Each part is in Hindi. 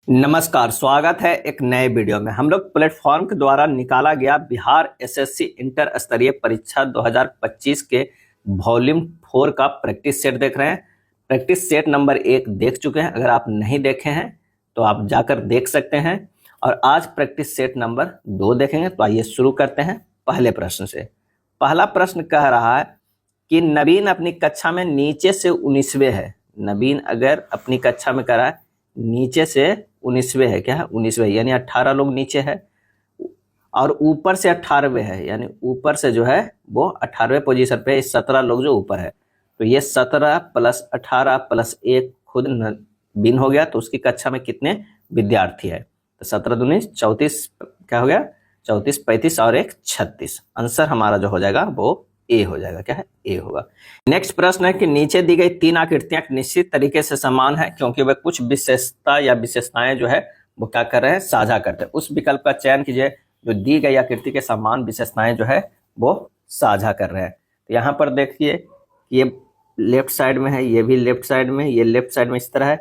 नमस्कार, स्वागत है एक नए वीडियो में। हम लोग प्लेटफॉर्म के द्वारा निकाला गया बिहार एसएससी इंटर स्तरीय परीक्षा 2025 के वॉल्यूम 4 का प्रैक्टिस सेट देख रहे हैं। प्रैक्टिस सेट नंबर 1 देख चुके हैं। अगर आप नहीं देखे हैं तो आप जाकर देख सकते हैं। और आज प्रैक्टिस सेट नंबर 2 देखेंगे। तो आइए शुरू करते हैं पहले प्रश्न से। पहला प्रश्न कह रहा है कि नवीन अपनी कक्षा में नीचे से 19वें है। नवीन अगर अपनी कक्षा में करा है नीचे से 19वें है, क्या है 19वें, यानी 18 लोग नीचे है और ऊपर से 18वें है, यानी ऊपर से जो है वो 18वें पोजीशन पे 17 लोग जो ऊपर है। तो ये 17 + 18 + 1 खुद नवीन हो गया। तो उसकी कक्षा में कितने विद्यार्थी है? तो 17 दूनी 34, क्या हो गया 34, 35 और 1 36। आंसर हमारा जो हो जाएगा वो ए हो जाएगा। क्या है? ए होगा। नेक्स्ट प्रश्न है कि नीचे दी गई 3 आकृतियां निश्चित तरीके से समान है क्योंकि वे कुछ विशेषता या विशेषताएं जो है वो क्या कर रहे हैं, साझा करते हैं। उस विकल्प का चयन कीजिए जो दी गई आकृति के समान विशेषताएं जो है वो साझा कर रहे हैं। तो यहाँ पर देखिए ये लेफ्ट साइड में है, ये भी लेफ्ट साइड में, ये लेफ्ट साइड में इस तरह है।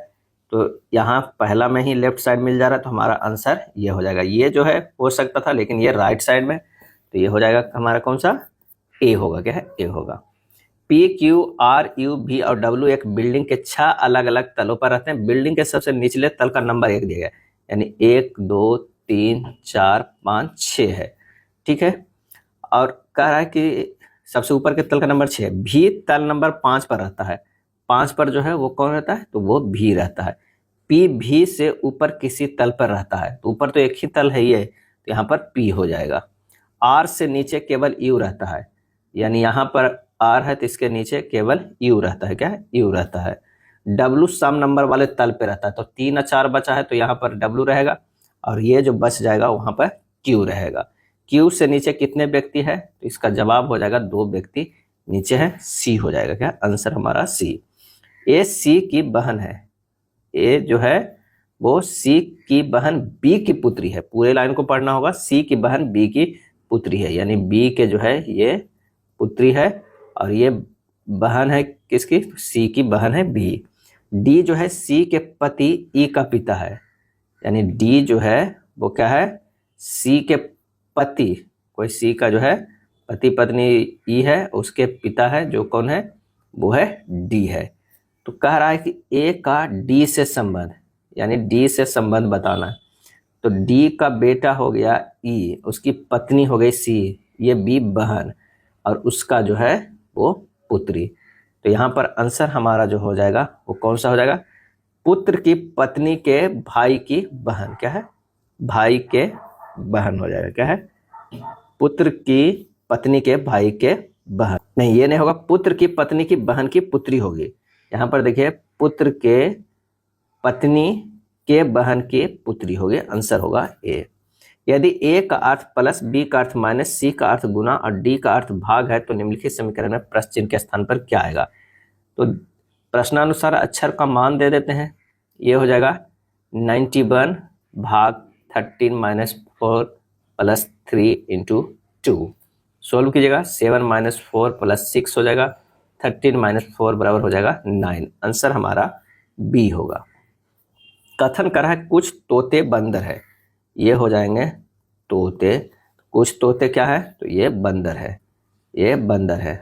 तो यहाँ पहला में ही लेफ्ट साइड मिल जा रहा है, तो हमारा आंसर ये हो जाएगा। ये जो है हो सकता था लेकिन ये राइट साइड में, तो ये हो जाएगा हमारा कौन सा? ए होगा। क्या है? ए होगा। P, Q, R, U, V और W एक बिल्डिंग के 6 अलग अलग तलों पर रहते हैं। बिल्डिंग के सबसे निचले तल का नंबर 1 दिया गया, यानी 1 2 3 4 5 6 है। ठीक है। और कह रहा है कि सबसे ऊपर के तल का नंबर 6 है। V तल नंबर 5 पर रहता है। 5 पर जो है वो कौन रहता है? तो वो V रहता है। P V से ऊपर किसी तल पर रहता है, तो ऊपर तो एक ही तल है ये, तो यहाँ पर P हो जाएगा। R से नीचे केवल U रहता है, यानी यहाँ पर R है तो इसके नीचे केवल U रहता है। क्या है? U रहता है। W सम नंबर वाले तल पे रहता है, तो 3 और 4 बचा है, तो यहाँ पर W रहेगा और ये जो बच जाएगा वहाँ पर Q रहेगा। Q से नीचे कितने व्यक्ति है? तो इसका जवाब हो जाएगा 2 व्यक्ति नीचे है, C हो जाएगा। क्या? आंसर हमारा C। A C की बहन है। A जो है वो C की बहन B की पुत्री है। पूरे लाइन को पढ़ना होगा। C की बहन B की पुत्री है, यानी B के जो है ये पुत्री है और ये बहन है किसकी? सी की बहन है बी। डी जो है सी के पति ई का पिता है, यानी डी जो है वो क्या है? सी के पति, कोई सी का जो है पति पत्नी ई है, उसके पिता है जो कौन है? वो है डी है। तो कह रहा है कि ए का डी से संबंध, यानी डी से संबंध बताना है। तो डी का बेटा हो गया ई, उसकी पत्नी हो गई सी, ये बी बहन और उसका जो है वो पुत्री। तो यहाँ पर आंसर हमारा जो हो जाएगा वो कौन सा हो जाएगा? पुत्र की पत्नी के भाई की बहन। क्या है? भाई के बहन हो जाएगा। क्या है? पुत्र की पत्नी के भाई के बहन, नहीं ये नहीं होगा, पुत्र की पत्नी की बहन की पुत्री होगी। यहाँ पर देखिए पुत्र के पत्नी के बहन की पुत्री होगी। आंसर होगा ए। यदि ए का अर्थ प्लस, बी का अर्थ माइनस, सी का अर्थ गुना और डी का अर्थ भाग है तो निम्नलिखित समीकरण में प्रश्न चिन्ह के स्थान पर क्या आएगा? तो प्रश्नानुसार अक्षर का मान दे देते हैं। ये हो जाएगा 91 भाग 13 - 4 + 3 × 2। सोल्व कीजिएगा। 7 - 4 + 6 हो जाएगा। 13 - 4 बराबर हो जाएगा 9। आंसर हमारा बी होगा। कथन कर रहा है कुछ तोते बंदर है, ये हो जाएंगे तोते। कुछ तोते क्या है? तो ये बंदर है, ये बंदर है।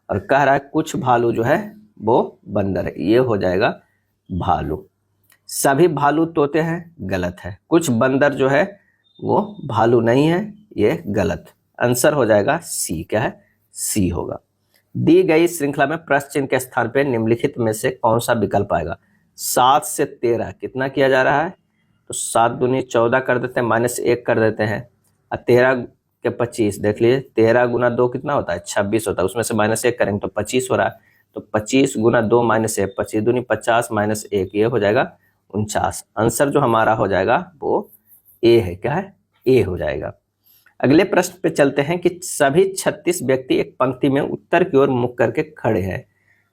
और कह रहा है कुछ भालू जो है वो बंदर है, ये हो जाएगा भालू। सभी भालू तोते हैं, गलत है। कुछ बंदर जो है वो भालू नहीं है, ये गलत। आंसर हो जाएगा सी। क्या है? सी होगा। दी गई श्रृंखला में प्रश्न चिन्ह के स्थान पर निम्नलिखित में से कौन सा विकल्प आएगा? 7 से 13 कितना किया जा रहा है? तो 7 दूनी 14 कर देते हैं, -1 कर देते हैं और 13 के 25 देख लीजिए। 13 × 2 कितना होता है? 26 होता है। उसमें से -1 करेंगे तो 25 हो रहा है। तो 25 × 2 - 1, 25 दूनी 50 - 1, ये हो जाएगा 49। आंसर जो हमारा हो जाएगा वो ए है। क्या है? ए हो जाएगा। अगले प्रश्न पे चलते हैं कि सभी 36 व्यक्ति एक पंक्ति में उत्तर की ओर मुख करके खड़े हैं।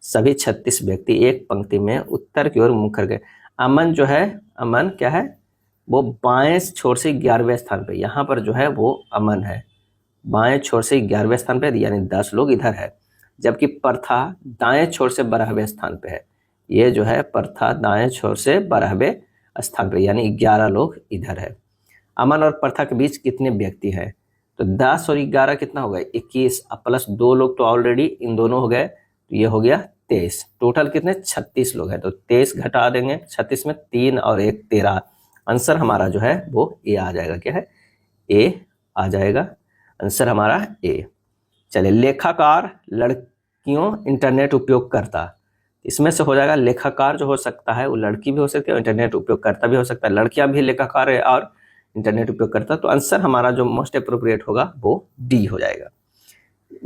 सभी 36 व्यक्ति एक पंक्ति में उत्तर की ओर मुख करके। अमन जो है, अमन क्या है? वो बाएं छोर से 11वें स्थान पे, यहाँ पर जो है वो अमन है बाएं छोर से 11वें स्थान पे, यानी 10 लोग इधर है। जबकि प्रथा दाएं छोर से 12वें स्थान पे है। ये जो है प्रथा दाएं छोर से 12वें स्थान पर, यानी 11 लोग इधर है। अमन और प्रथा के बीच कितने व्यक्ति हैं? तो 10 और 11 कितना हो गया? 21, प्लस 2 लोग तो ऑलरेडी इन दोनों हो गए, तो ये हो गया 23। टोटल कितने? 36 लोग हैं। तो 23 घटा देंगे 36 में, 3 और 1 13। आंसर हमारा जो है वो ए आ जाएगा। क्या है? ए आ जाएगा आंसर हमारा ए। चलिए, लेखाकार लड़कियों इंटरनेट उपयोग करता, इसमें से हो जाएगा लेखाकार जो हो सकता है वो लड़की भी हो सकती है और इंटरनेट उपयोग करता भी हो सकता है। लड़कियां भी लेखाकार है और इंटरनेट उपयोग करता, तो आंसर हमारा जो मोस्ट अप्रोप्रिएट होगा वो डी हो जाएगा।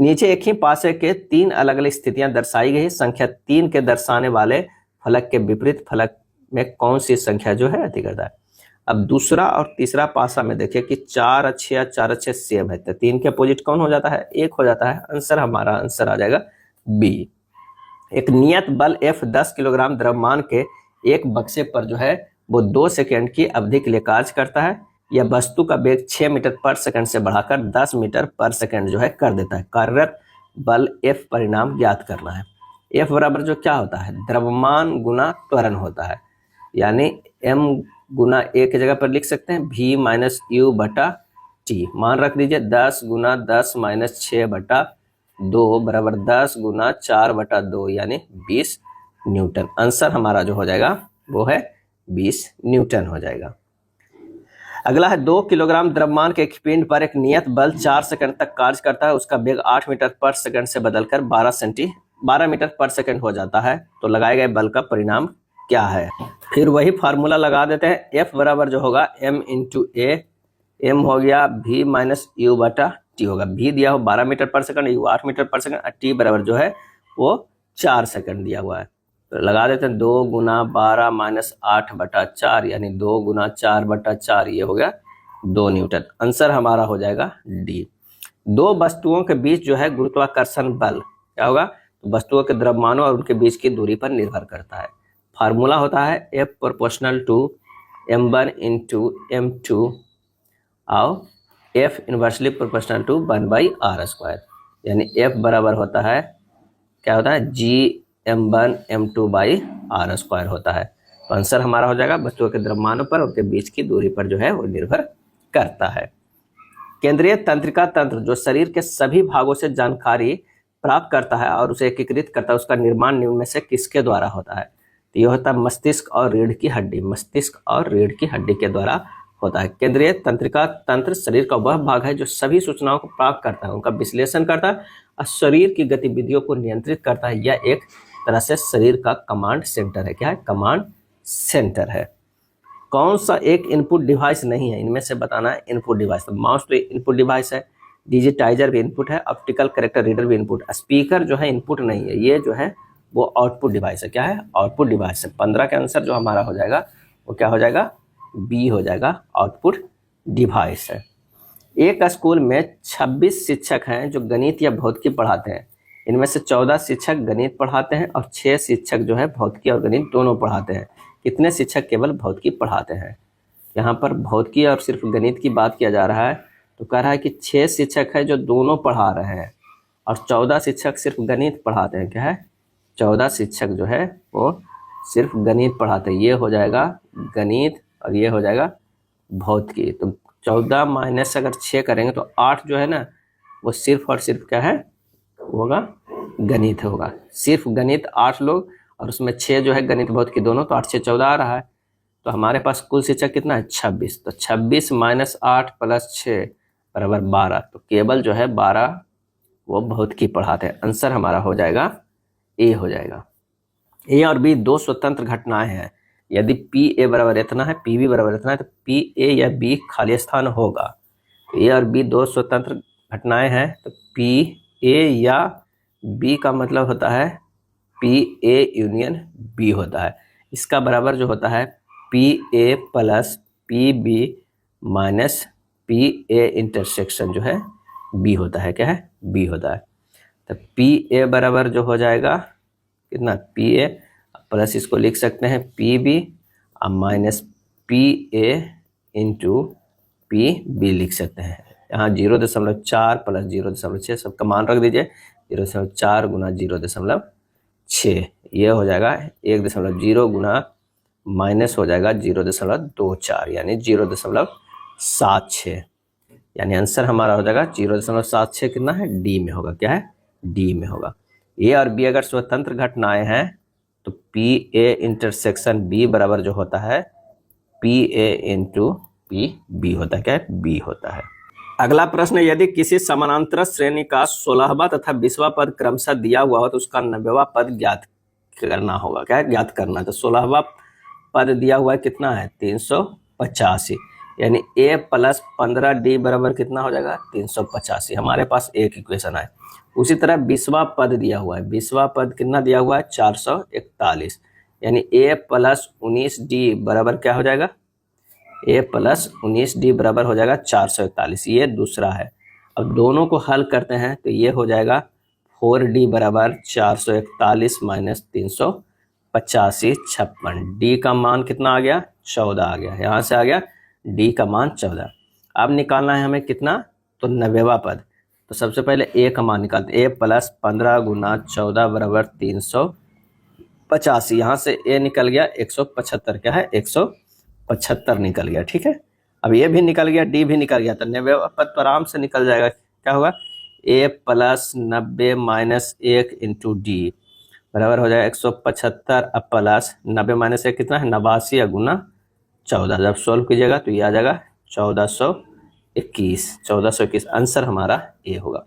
नीचे एक ही पासे के 3 अलग अलग स्थितियां दर्शाई गई। संख्या 3 के दर्शाने वाले फलक के विपरीत फलक में कौन सी संख्या जो है अधिक करता है? अब दूसरा और तीसरा पासा में देखिए कि 4 अच्छे सेम है, तो 3 के अपोजिट कौन हो जाता है? 1 हो जाता है। आंसर हमारा आंसर आ जाएगा बी। एक नियत बल F 10 किलोग्राम द्रव्यमान के एक बक्से पर जो है वो 2 सेकंड की अवधि के लिए कार्य करता है। यह वस्तु का वेग 6 मीटर पर सेकंड से बढ़ाकर 10 मीटर पर सेकंड जो है कर देता है। कार्यरत बल F परिणाम ज्ञात करना है। F बराबर जो क्या होता है? द्रव्यमान गुना त्वरण होता है, यानी m गुना a की जगह पर लिख सकते हैं v माइनस यू बटा टी। मान रख दीजिए 10 गुना 10 माइनस 6 बटा 2 बराबर 10 गुना 4 बटा 2, यानी 20 न्यूटन। आंसर हमारा जो हो जाएगा वो है 20 न्यूटन हो जाएगा। अगला है 2 किलोग्राम द्रव्यमान के एक पिंड पर एक नियत बल 4 सेकंड तक कार्य करता है। उसका वेग 8 मीटर पर सेकंड से बदलकर 12 मीटर पर सेकंड हो जाता है। तो लगाए गए बल का परिणाम क्या है? फिर वही फार्मूला लगा देते हैं। F बराबर जो होगा m इंटू ए, m हो गया v माइनस यू बटा टी होगा। v दिया हो 12 मीटर पर सेकंड, यू 8 मीटर पर सेकंड, t बराबर जो है वो 4 सेकंड दिया हुआ है। तो लगा देते हैं 2 गुना 12 माइनस 8 बटा 4, यानी 2 गुना 4 बटा 4, ये हो गया 2 न्यूटन। आंसर हमारा हो जाएगा डी। दो वस्तुओं के बीच जो है गुरुत्वाकर्षण बल क्या होगा? तो वस्तुओं के द्रव्यमानों और उनके बीच की दूरी पर निर्भर करता है। फार्मूला होता है F proportional to m1 into m2 और F inversely proportional to 1/r², यानी F बराबर होता है क्या होता है? g m1 m2/r² होता है। तो आंसर हमारा हो जाएगा वस्तुओं के द्रव्यमानों पर उनके बीच की दूरी पर जो है वो निर्भर करता है। केंद्रीय तंत्रिका तंत्र जो शरीर के सभी भागों से जानकारी प्राप्त करता है और उसे एकीकृत करता है, उसका निर्माण निम्न में से किसके द्वारा होता है? तो यह होता है मस्तिष्क और रीढ़ की हड्डी। मस्तिष्क और रीढ़ की हड्डी के द्वारा होता है। केंद्रीय तंत्रिका तंत्र शरीर का वह भाग है जो सभी सूचनाओं को प्राप्त करता है, उनका विश्लेषण करता है और शरीर की गतिविधियों को नियंत्रित करता है। यह एक तरह से शरीर का कमांड सेंटर है। क्या है? कमांड सेंटर है। कौन सा एक इनपुट डिवाइस नहीं है? इनमें से बताना है इनपुट डिवाइस। तो माउस तो इनपुट डिवाइस है, डिजिटाइजर भी इनपुट है, ऑप्टिकल कैरेक्टर रीडर भी इनपुट, स्पीकर जो है इनपुट नहीं है, ये जो है वो आउटपुट डिवाइस है। क्या है? आउटपुट डिवाइस है। 15 का आंसर जो हमारा हो जाएगा वो क्या हो जाएगा? बी हो जाएगा, आउटपुट डिवाइस है। एक स्कूल में 26 शिक्षक हैं जो गणित या भौतिकी पढ़ाते हैं। इनमें से 14 शिक्षक गणित पढ़ाते हैं और 6 शिक्षक जो है भौतिकी और गणित दोनों पढ़ाते हैं। कितने शिक्षक केवल भौतिकी पढ़ाते हैं? यहाँ पर भौतिकी और सिर्फ गणित की बात किया जा रहा है, तो कह रहा है कि 6 शिक्षक है जो दोनों पढ़ा रहे हैं और 14 शिक्षक सिर्फ गणित पढ़ाते हैं। क्या है? 14 शिक्षक जो है वो सिर्फ गणित पढ़ाते हैं। ये हो जाएगा गणित और ये हो जाएगा भौतिकी। तो 14 माइनस अगर 6 करेंगे तो 8 जो है ना वो सिर्फ और सिर्फ क्या है? वो होगा गणित होगा। सिर्फ गणित 8 लोग और उसमें 6 जो है गणित भौतिकी दोनों, तो 8 से 14 आ रहा है। तो हमारे पास कुल शिक्षक कितना है? 26। तो 26 माइनस 8 प्लस 6 बराबर 12। तो केवल जो है 12 वो भौतिकी पढ़ाते हैं। आंसर हमारा हो जाएगा ए हो जाएगा। ए और बी दो स्वतंत्र घटनाएं हैं। यदि पी ए बराबर इतना है, पी बी बराबर इतना है, तो पी ए या बी खाली स्थान होगा। ए और बी दो स्वतंत्र घटनाएं हैं, तो पी ए या बी का मतलब होता है पी ए यूनियन बी होता है। इसका बराबर जो होता है P A plus P B minus P A intersection जो है बी होता है। क्या है? बी होता है। तो पी ए बराबर जो हो जाएगा कितना? पी ए प्लस इसको लिख सकते हैं पी बी और minus P A into P B लिख सकते हैं। यहाँ 0.4 प्लस 0.6 सबका मान रख दीजिए। 0.4 गुना 0.6 ये हो जाएगा 1.0 गुना माइनस हो जाएगा 0.24 यानी 0.76, यानी आंसर हमारा हो जाएगा 0.76 कितना है, डी में होगा। क्या है, डी में होगा। ए और बी अगर स्वतंत्र घटनाएं हैं तो पी ए इंटरसेक्शन बी बराबर जो होता है P A into P B होता है। क्या है, बी होता है। अगला प्रश्न, यदि किसी समानांतर श्रेणी का 16वां तथा 20वां पद क्रमशः दिया हुआ हो तो उसका 90वां पद ज्ञात करना होगा। क्या है, ज्ञात करना। तो 16वां पद दिया हुआ है कितना है, 385, यानी a प्लस 15d बराबर कितना हो जाएगा, 385। हमारे पास एक इक्वेशन है। उसी तरह 20वां पद दिया हुआ है, 20वां पद कितना दिया हुआ है, 441, यानी a प्लस 19d बराबर क्या हो जाएगा, a प्लस 19d बराबर हो जाएगा 441। ये दूसरा है। अब दोनों को हल करते हैं तो ये हो जाएगा 4d बराबर 441 माइनस 385, 56। d का मान कितना आ गया, 14 आ गया। यहाँ से आ गया d का मान 14। अब निकालना है हमें कितना, तो 90वां पद। तो सबसे पहले a का मान निकालते हैं। a प्लस 15 गुना 14 बराबर 385। यहाँ से a निकल गया 175। क्या है, 175 निकल गया। ठीक है, अब ये भी निकल गया, डी भी निकल गया, तो 90वां पद तो आराम से निकल जाएगा। क्या होगा, a plus 90 minus 1 into D बराबर हो जाएगा 175। अब प्लस 90 माइनस 1 कितना है, 89 गुना 14। जब सोल्व कीजिएगा तो ये आ जाएगा 1421। आंसर हमारा ए होगा।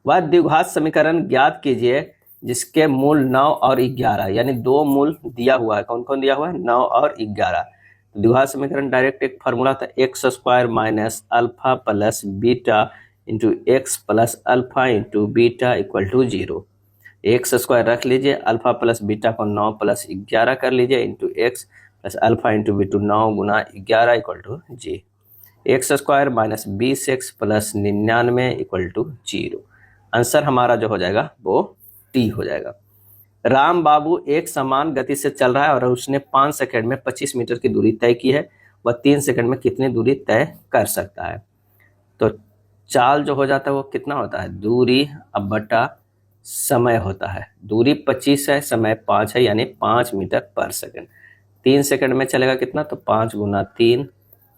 वह द्विघात समीकरण ज्ञात कीजिए जिसके मूल 9 और 11, यानी दो मूल दिया हुआ है। कौन कौन दिया हुआ है, 9 और 11। द्विघात समीकरण डायरेक्ट एक फार्मूला था, x square minus alpha plus beta into x plus alpha into beta equal to 0। X square रख लीजिए, अल्फा प्लस बीटा को 9 प्लस 11 कर लीजिए into x plus alpha into beta 9 गुना 11 इक्वल टू जी। X square minus 20x plus 99 equal to 0। Answer हमारा जो हो जाएगा वो टी हो जाएगा। राम बाबू एक समान गति से चल रहा है और उसने 5 सेकंड में 25 मीटर की दूरी तय की है। वह 3 सेकंड में कितनी दूरी तय कर सकता है। तो चाल जो हो जाता है वो कितना होता है, दूरी अब बटा समय होता है। दूरी 25 है, समय 5 है, यानी 5 मीटर पर सेकंड। 3 सेकंड में चलेगा कितना, तो 5 गुना 3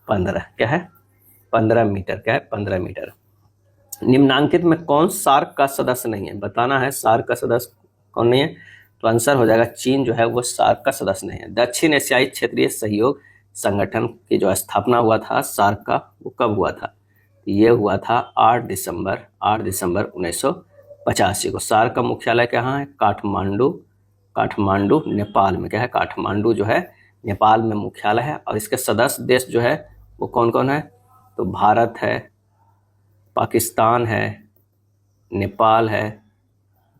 15। क्या है, 15 मीटर। क्या है, 15 मीटर। निम्नांकित में कौन सार्क का सदस्य नहीं है, बताना है सार्क का सदस्य कौन नहीं है। तो आंसर हो जाएगा चीन जो है वो सार्क का सदस्य नहीं है। दक्षिण एशियाई क्षेत्रीय सहयोग संगठन की जो स्थापना हुआ था सार्क का, वो कब हुआ था, तो ये हुआ था 8 दिसंबर 1985 को। सार्क का मुख्यालय कहाँ है, काठमांडू नेपाल में। क्या है, काठमांडू जो है नेपाल में मुख्यालय है। और इसके सदस्य देश जो है वो कौन कौन है, तो भारत है, पाकिस्तान है, नेपाल है,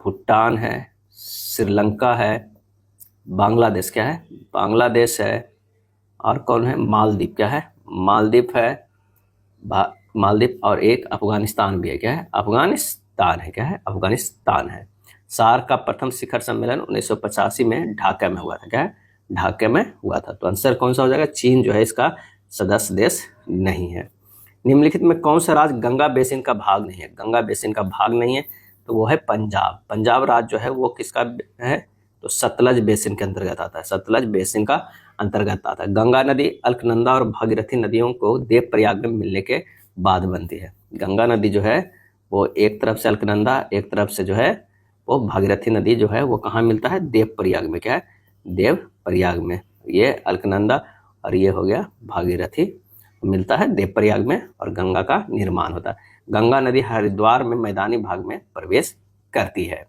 भूटान है, श्रीलंका है, बांग्लादेश। क्या है, बांग्लादेश है, और कौन है, मालदीव। क्या है, मालदीव है, मालदीव, और एक अफगानिस्तान भी है। क्या है, अफगानिस्तान है। क्या है, अफगानिस्तान है। सार्क का प्रथम शिखर सम्मेलन 1985 में ढाका में हुआ था। क्या है, ढाके में हुआ था। तो आंसर कौन सा हो जाएगा, चीन जो है इसका सदस्य देश नहीं है। निम्नलिखित में कौन सा राज्य गंगा बेसिन का भाग नहीं है, गंगा बेसिन का भाग नहीं है, तो वो है पंजाब। पंजाब राज्य जो है वो किसका है, तो सतलज बेसिन के अंतर्गत आता है। सतलज बेसिन का अंतर्गत आता है। गंगा नदी अलकनंदा और भागीरथी नदियों को देवप्रयाग में मिलने के बाद बनती है। गंगा नदी जो है वो एक तरफ से अलकनंदा, एक तरफ से जो है वो भागीरथी नदी जो है वो कहाँ मिलता है, देवप्रयाग में। क्या है, देवप्रयाग में। ये अलकनंदा और ये हो गया भागीरथी मिलता है देवप्रयाग में, और गंगा का निर्माण होता है। गंगा नदी हरिद्वार में मैदानी भाग में प्रवेश करती है।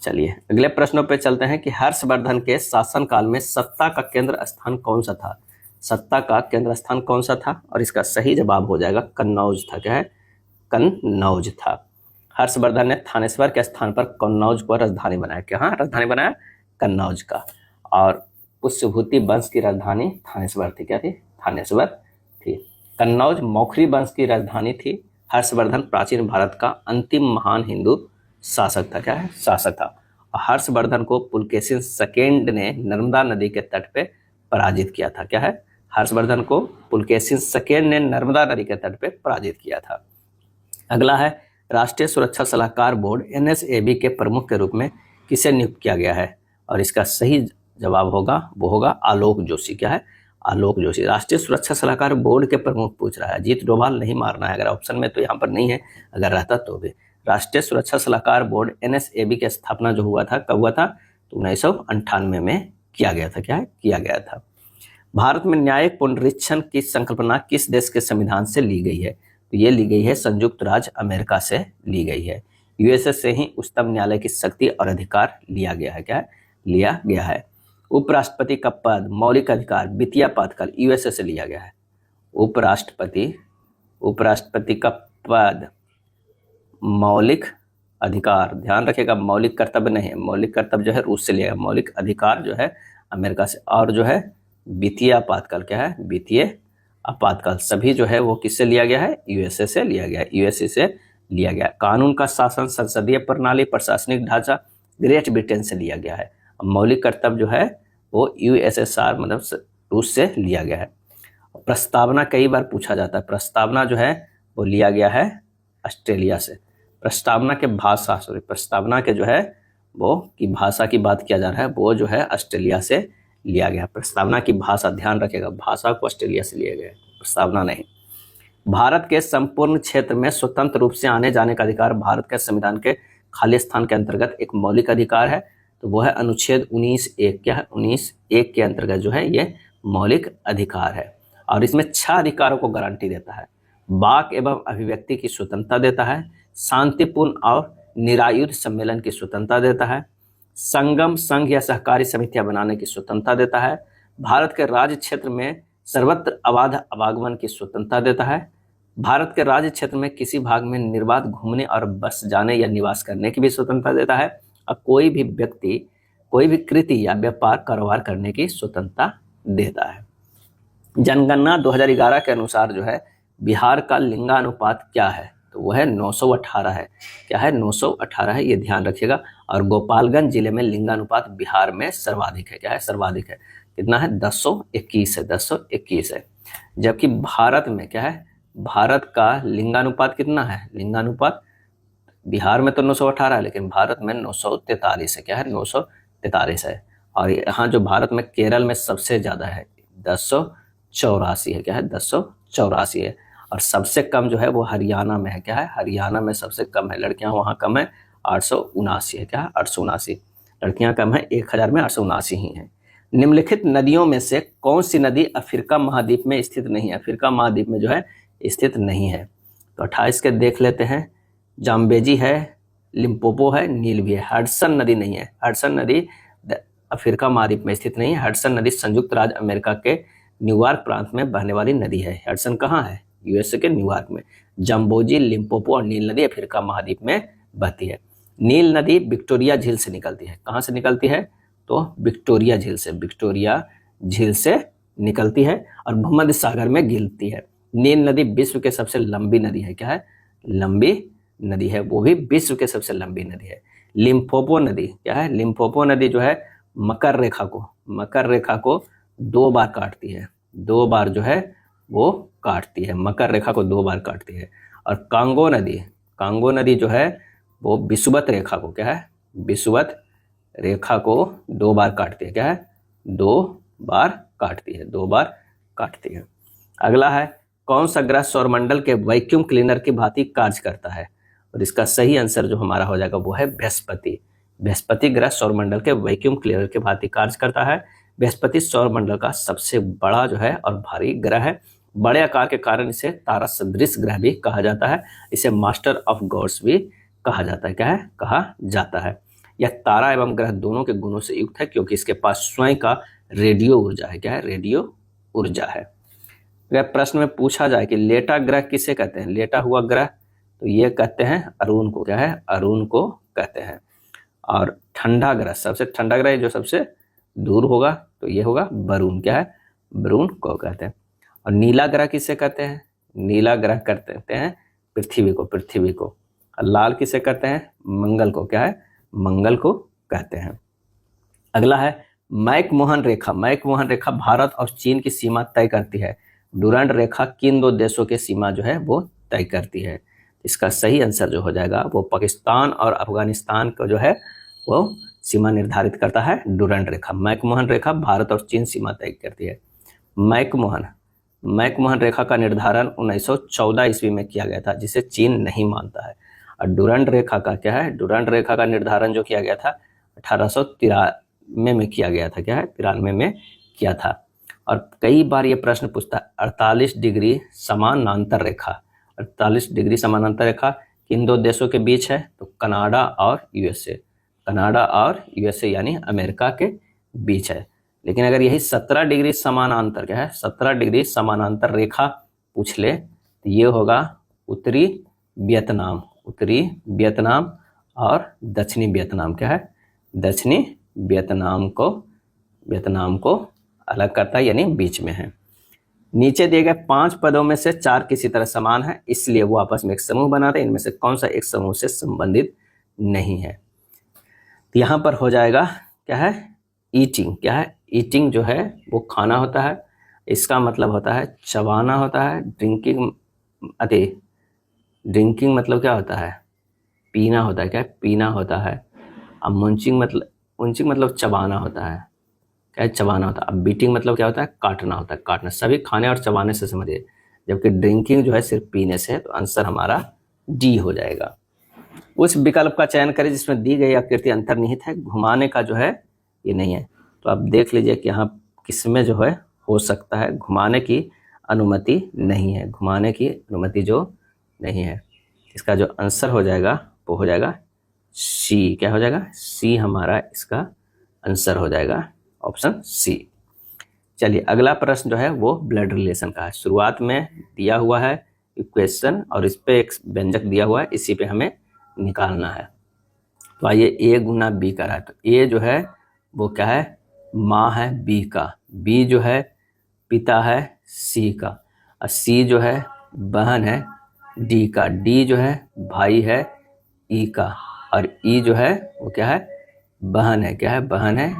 चलिए अगले प्रश्नों पे चलते हैं कि हर्षवर्धन के शासनकाल में सत्ता का केंद्र स्थान कौन सा था। सत्ता का केंद्र स्थान कौन सा था, और इसका सही जवाब हो जाएगा कन्नौज था। क्या है, कन्नौज था। हर्षवर्धन ने थानेश्वर के स्थान पर कन्नौज को राजधानी बनाया। कहाँ राजधानी बनाया, कन्नौज का। और पुष्यभूति वंश की राजधानी थानेश्वर थी। क्या थी, थानेश्वर थी। कन्नौज मौखरी वंश की राजधानी थी। हर्षवर्धन प्राचीन भारत का अंतिम महान हिंदू शासक था। क्या है, शासक था। और हर्षवर्धन को पुलकेशिन सेकेंड ने नर्मदा नदी के तट पे पराजित किया था। क्या है, हर्षवर्धन को पुलकेशिन सेकेंड ने नर्मदा नदी के तट पे पराजित किया था। अगला है राष्ट्रीय सुरक्षा सलाहकार बोर्ड NSAB के प्रमुख के रूप में किसे नियुक्त किया गया है, और इसका सही जवाब होगा वो होगा आलोक जोशी। क्या है? आलोक जोशी। राष्ट्रीय सुरक्षा सलाहकार बोर्ड के प्रमुख पूछ रहा है, अजीत डोभाल नहीं मारना है, अगर ऑप्शन में तो यहाँ पर नहीं है, अगर रहता तो भी। राष्ट्रीय सुरक्षा सलाहकार बोर्ड NSAB की स्थापना जो हुआ था, कब हुआ था? तो 1998 में किया गया था। क्या है? किया गया था। भारत में न्यायिक पुनरीक्षण की संकल्पना किस देश के संविधान से ली गई है? तो ये ली गई है संयुक्त राज्य अमेरिका से ली गई है। USA से ही उच्चतम न्यायालय की शक्ति और अधिकार लिया गया है। क्या है? लिया गया है। उपराष्ट्रपति का पद, मौलिक अधिकार, वित्तीय आपातकाल USA से लिया गया है। उपराष्ट्रपति का पद, मौलिक अधिकार, ध्यान रखिएगा, मौलिक कर्तव्य नहीं है, मौलिक कर्तव्य जो है रूस से लिया गया, मौलिक अधिकार जो है अमेरिका से। और जो है वित्तीय आपातकाल, क्या है? वित्तीय आपातकाल सभी जो है वो किससे लिया गया है? USA से लिया गया है, USA से लिया गया। कानून का शासन, संसदीय प्रणाली, प्रशासनिक ढांचा ग्रेट ब्रिटेन से लिया गया है। मौलिक कर्तव्य जो है वो USSR मतलब रूस से लिया गया है। प्रस्तावना कई बार पूछा जाता है, प्रस्तावना जो है वो लिया गया है ऑस्ट्रेलिया से। प्रस्तावना के जो है वो की भाषा की बात किया जा रहा है, वो जो है ऑस्ट्रेलिया से लिया गया। प्रस्तावना की भाषा, ध्यान रखिएगा, भाषा को ऑस्ट्रेलिया से लिया गया, प्रस्तावना नहीं। भारत के संपूर्ण क्षेत्र में स्वतंत्र रूप से आने जाने का अधिकार भारत के संविधान के खाली स्थान के अंतर्गत एक मौलिक अधिकार है, तो वो है अनुच्छेद 19(1। क्या है? 19(1) के अंतर्गत जो है ये मौलिक अधिकार है। और इसमें 6 अधिकारों को गारंटी देता है। वाक एवं अभिव्यक्ति की स्वतंत्रता देता है, शांतिपूर्ण और निरायुध सम्मेलन की स्वतंत्रता देता है, संगम, संघ या सहकारी समितियां बनाने की स्वतंत्रता देता है, भारत के राज्य क्षेत्र में सर्वत्र अबाध आवागमन की स्वतंत्रता देता है, भारत के राज्य क्षेत्र में किसी भाग में निर्बाध घूमने और बस जाने या निवास करने की भी स्वतंत्रता देता है, और कोई भी व्यक्ति कोई भी कृति या व्यापार कारोबार करने की स्वतंत्रता देता है। जनगणना 2011 के अनुसार जो है बिहार का लिंगानुपात क्या है? तो वह है 918 है। क्या है? 918 है, ये ध्यान रखिएगा। और गोपालगंज जिले में लिंगानुपात बिहार में सर्वाधिक है। क्या है? सर्वाधिक है। कितना है? 1021 है, 1021 है। जबकि भारत में क्या है? भारत का लिंगानुपात कितना है? लिंगानुपात बिहार में तो 918 है, लेकिन भारत में 943 है। क्या है? 943 है। और यहाँ जो भारत में केरल में सबसे ज्यादा है, 1084 है। क्या है? 1084 है। और सबसे कम जो है वो हरियाणा में है। क्या है? हरियाणा में सबसे कम है, लड़कियां वहां कम है, 879 है। क्या है? 879 लड़कियां कम है, 1000 में 879 ही है। निम्नलिखित नदियों में से कौन सी नदी अफ्रीका महाद्वीप में स्थित नहीं है? अफ्रीका महाद्वीप में जो है स्थित नहीं है। तो 28 के देख लेते हैं। जाम्बेजी है, लिम्पोपो है, नील भी है। हडसन नदी नहीं है। हडसन नदी अफ्रीका महाद्वीप में स्थित नहीं है। हडसन नदी संयुक्त राज्य अमेरिका के न्यूयॉर्क प्रांत में बहने वाली नदी है। हडसन कहाँ है? USA के न्यूयॉर्क में। जम्बोजी, लिम्पोपो और नील नदी अफ्रीका महाद्वीप में बहती है। नील नदी विक्टोरिया झील से निकलती है। कहाँ से निकलती है? तो विक्टोरिया झील से, विक्टोरिया झील से निकलती है और भूमध्य सागर में गिरती है। नील नदी विश्व के सबसे लंबी नदी है। क्या है? लंबी नदी है, वो भी विश्व के सबसे लंबी नदी है। लिम्पोपो नदी क्या है? लिम्पोपो नदी जो है मकर रेखा को 2 बार काटती है। 2 बार जो है वो काटती है, मकर रेखा को 2 बार काटती है। और कांगो नदी जो है वो विषुवत रेखा को, क्या है? विषुवत रेखा को 2 बार काटती है। क्या है? 2 बार काटती है, 2 बार काटती है। अगला है, कौन सा ग्रह सौरमंडल के वैक्यूम क्लीनर की भांति कार्य करता है? और इसका सही आंसर जो हमारा हो जाएगा वो है बृहस्पति। बृहस्पति ग्रह सौरमंडल के वैक्यूम क्लीनर की भांति कार्य करता है। बृहस्पति सौरमंडल का सबसे बड़ा जो है और भारी ग्रह है। बड़े आकार के कारण इसे तारा सदृश ग्रह भी कहा जाता है। इसे मास्टर ऑफ गॉड्स भी कहा जाता है। क्या है? कहा जाता है। यह तारा एवं ग्रह दोनों के गुणों से युक्त है क्योंकि इसके पास स्वयं का रेडियो ऊर्जा है। क्या है? रेडियो ऊर्जा है। अगर प्रश्न में पूछा जाए कि लेटा ग्रह किसे कहते हैं? लेटा हुआ ग्रह, तो ये कहते हैं अरुण को। क्या है? अरुण को कहते हैं। और ठंडा ग्रह, सबसे ठंडा ग्रह जो सबसे दूर होगा तो ये होगा वरुण। क्या है? वरुण को कहते हैं। और नीला ग्रह किसे कहते हैं? नीला ग्रह कहते हैं पृथ्वी को। और लाल किसे कहते हैं? मंगल को। क्या है? मंगल को कहते हैं। अगला है मैकमोहन रेखा। मैकमोहन रेखा भारत और चीन की सीमा तय करती है। डुरंड रेखा किन 2 देशों की सीमा जो है वो तय करती है? इसका सही आंसर जो हो जाएगा वो पाकिस्तान और अफगानिस्तान को जो है वो सीमा निर्धारित करता है? डुरंड रेखा। मैकमोहन रेखा भारत और चीन सीमा तय करती है। मैकमोहन रेखा का निर्धारण 1914 ईस्वी में किया गया था, जिसे चीन नहीं मानता है। और डुरंड रेखा का क्या है? डुरंड रेखा का निर्धारण जो किया गया था 1893 में किया गया था। क्या है? 93 में किया था। और कई बार ये प्रश्न पूछता है 48 डिग्री समानांतर रेखा। 48 डिग्री समानांतर रेखा किन दो देशों के बीच है? तो कनाडा और यूएसए। कनाडा और यूएसए यानी अमेरिका के बीच है। लेकिन अगर यही 17 डिग्री समानांतर, क्या है, 17 डिग्री समानांतर रेखा पूछ ले तो ये होगा उत्तरी वियतनाम। उत्तरी वियतनाम और दक्षिणी वियतनाम। क्या है? दक्षिणी वियतनाम को अलग करता है, यानी बीच में है। नीचे दिए गए 5 पदों में से 4 किसी तरह समान है, इसलिए वो आपस में एक समूह बनाते हैं। इनमें से कौन सा एक समूह से संबंधित नहीं है? तो यहाँ पर हो जाएगा क्या है? ईटिंग। क्या है? ईटिंग जो है वो खाना होता है। इसका मतलब होता है चबाना होता है। ड्रिंकिंग मतलब क्या होता है? पीना होता है। क्या है? पीना होता है। अब मुंचिंग मतलब चबाना होता है। क्या है? चबाना होता है। अब बीटिंग मतलब क्या होता है? काटना होता है। काटना। सभी खाने और चबाने से समझिए, जबकि ड्रिंकिंग जो है सिर्फ पीने से है। तो आंसर हमारा डी हो जाएगा। उस विकल्प का चयन करें जिसमें दी गई आकृति अंतर्निहित है। घुमाने का जो है ये नहीं है। तो आप देख लीजिए कि यहाँ किसमें जो है हो सकता है, घुमाने की अनुमति नहीं है। घुमाने की अनुमति जो नहीं है, इसका जो आंसर हो जाएगा वो हो जाएगा सी। क्या हो जाएगा? सी हमारा इसका आंसर हो जाएगा, ऑप्शन सी। चलिए अगला प्रश्न जो है वो ब्लड रिलेशन का है। शुरुआत में दिया हुआ है इक्वेशन और इस पे एक व्यंजक दिया हुआ है, इसी पे हमें निकालना है। तो आइए ए गुना बी का रहा है। तो ए जो है वो क्या है? माँ है बी का। बी जो है पिता है सी का। और सी जो है बहन है डी का। डी जो है भाई है ई का। और ई जो है वो क्या है? बहन है। क्या है? बहन है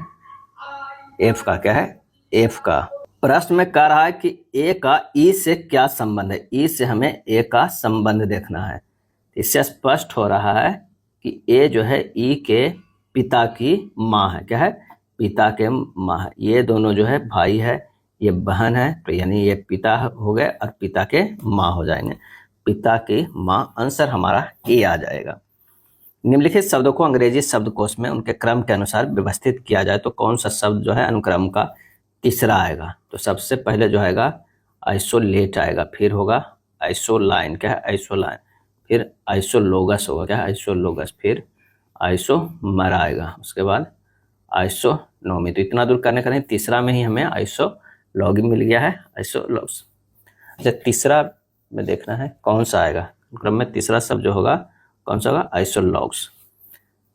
एफ का। क्या है? एफ का। प्रश्न में कह रहा है कि ए का ई से क्या संबंध है? ई से हमें ए का संबंध देखना है। इससे स्पष्ट हो रहा है कि ए जो है ई के पिता की माँ है। क्या है? पिता के माँ है। ये दोनों जो है भाई है, ये बहन है, तो यानी ये पिता हो गए और पिता के माँ हो जाएंगे। पिता की माँ, आंसर हमारा ए आ जाएगा। निम्नलिखित शब्दों को अंग्रेजी शब्दकोश में उनके क्रम के अनुसार व्यवस्थित किया जाए तो कौन सा शब्द जो है अनुक्रम का तीसरा आएगा? तो सबसे पहले जो आएगा आइसोलेट आएगा, फिर होगा आइसोलाइन। क्या है? आइसोलाइन। फिर आइसोलोगस होगा। क्या है? आइसोलोगस। फिर आइसोमर आएगा, उसके बाद आइसोनोमी। तो इतना दूर करने का नहीं, तीसरा में ही हमें आइसोलॉगी मिल गया है, आइसोलॉग्स। अच्छा, तीसरा में देखना है कौन सा आएगा क्रम में। तीसरा शब्द जो होगा कौन सा होगा? आइसोलॉग्स।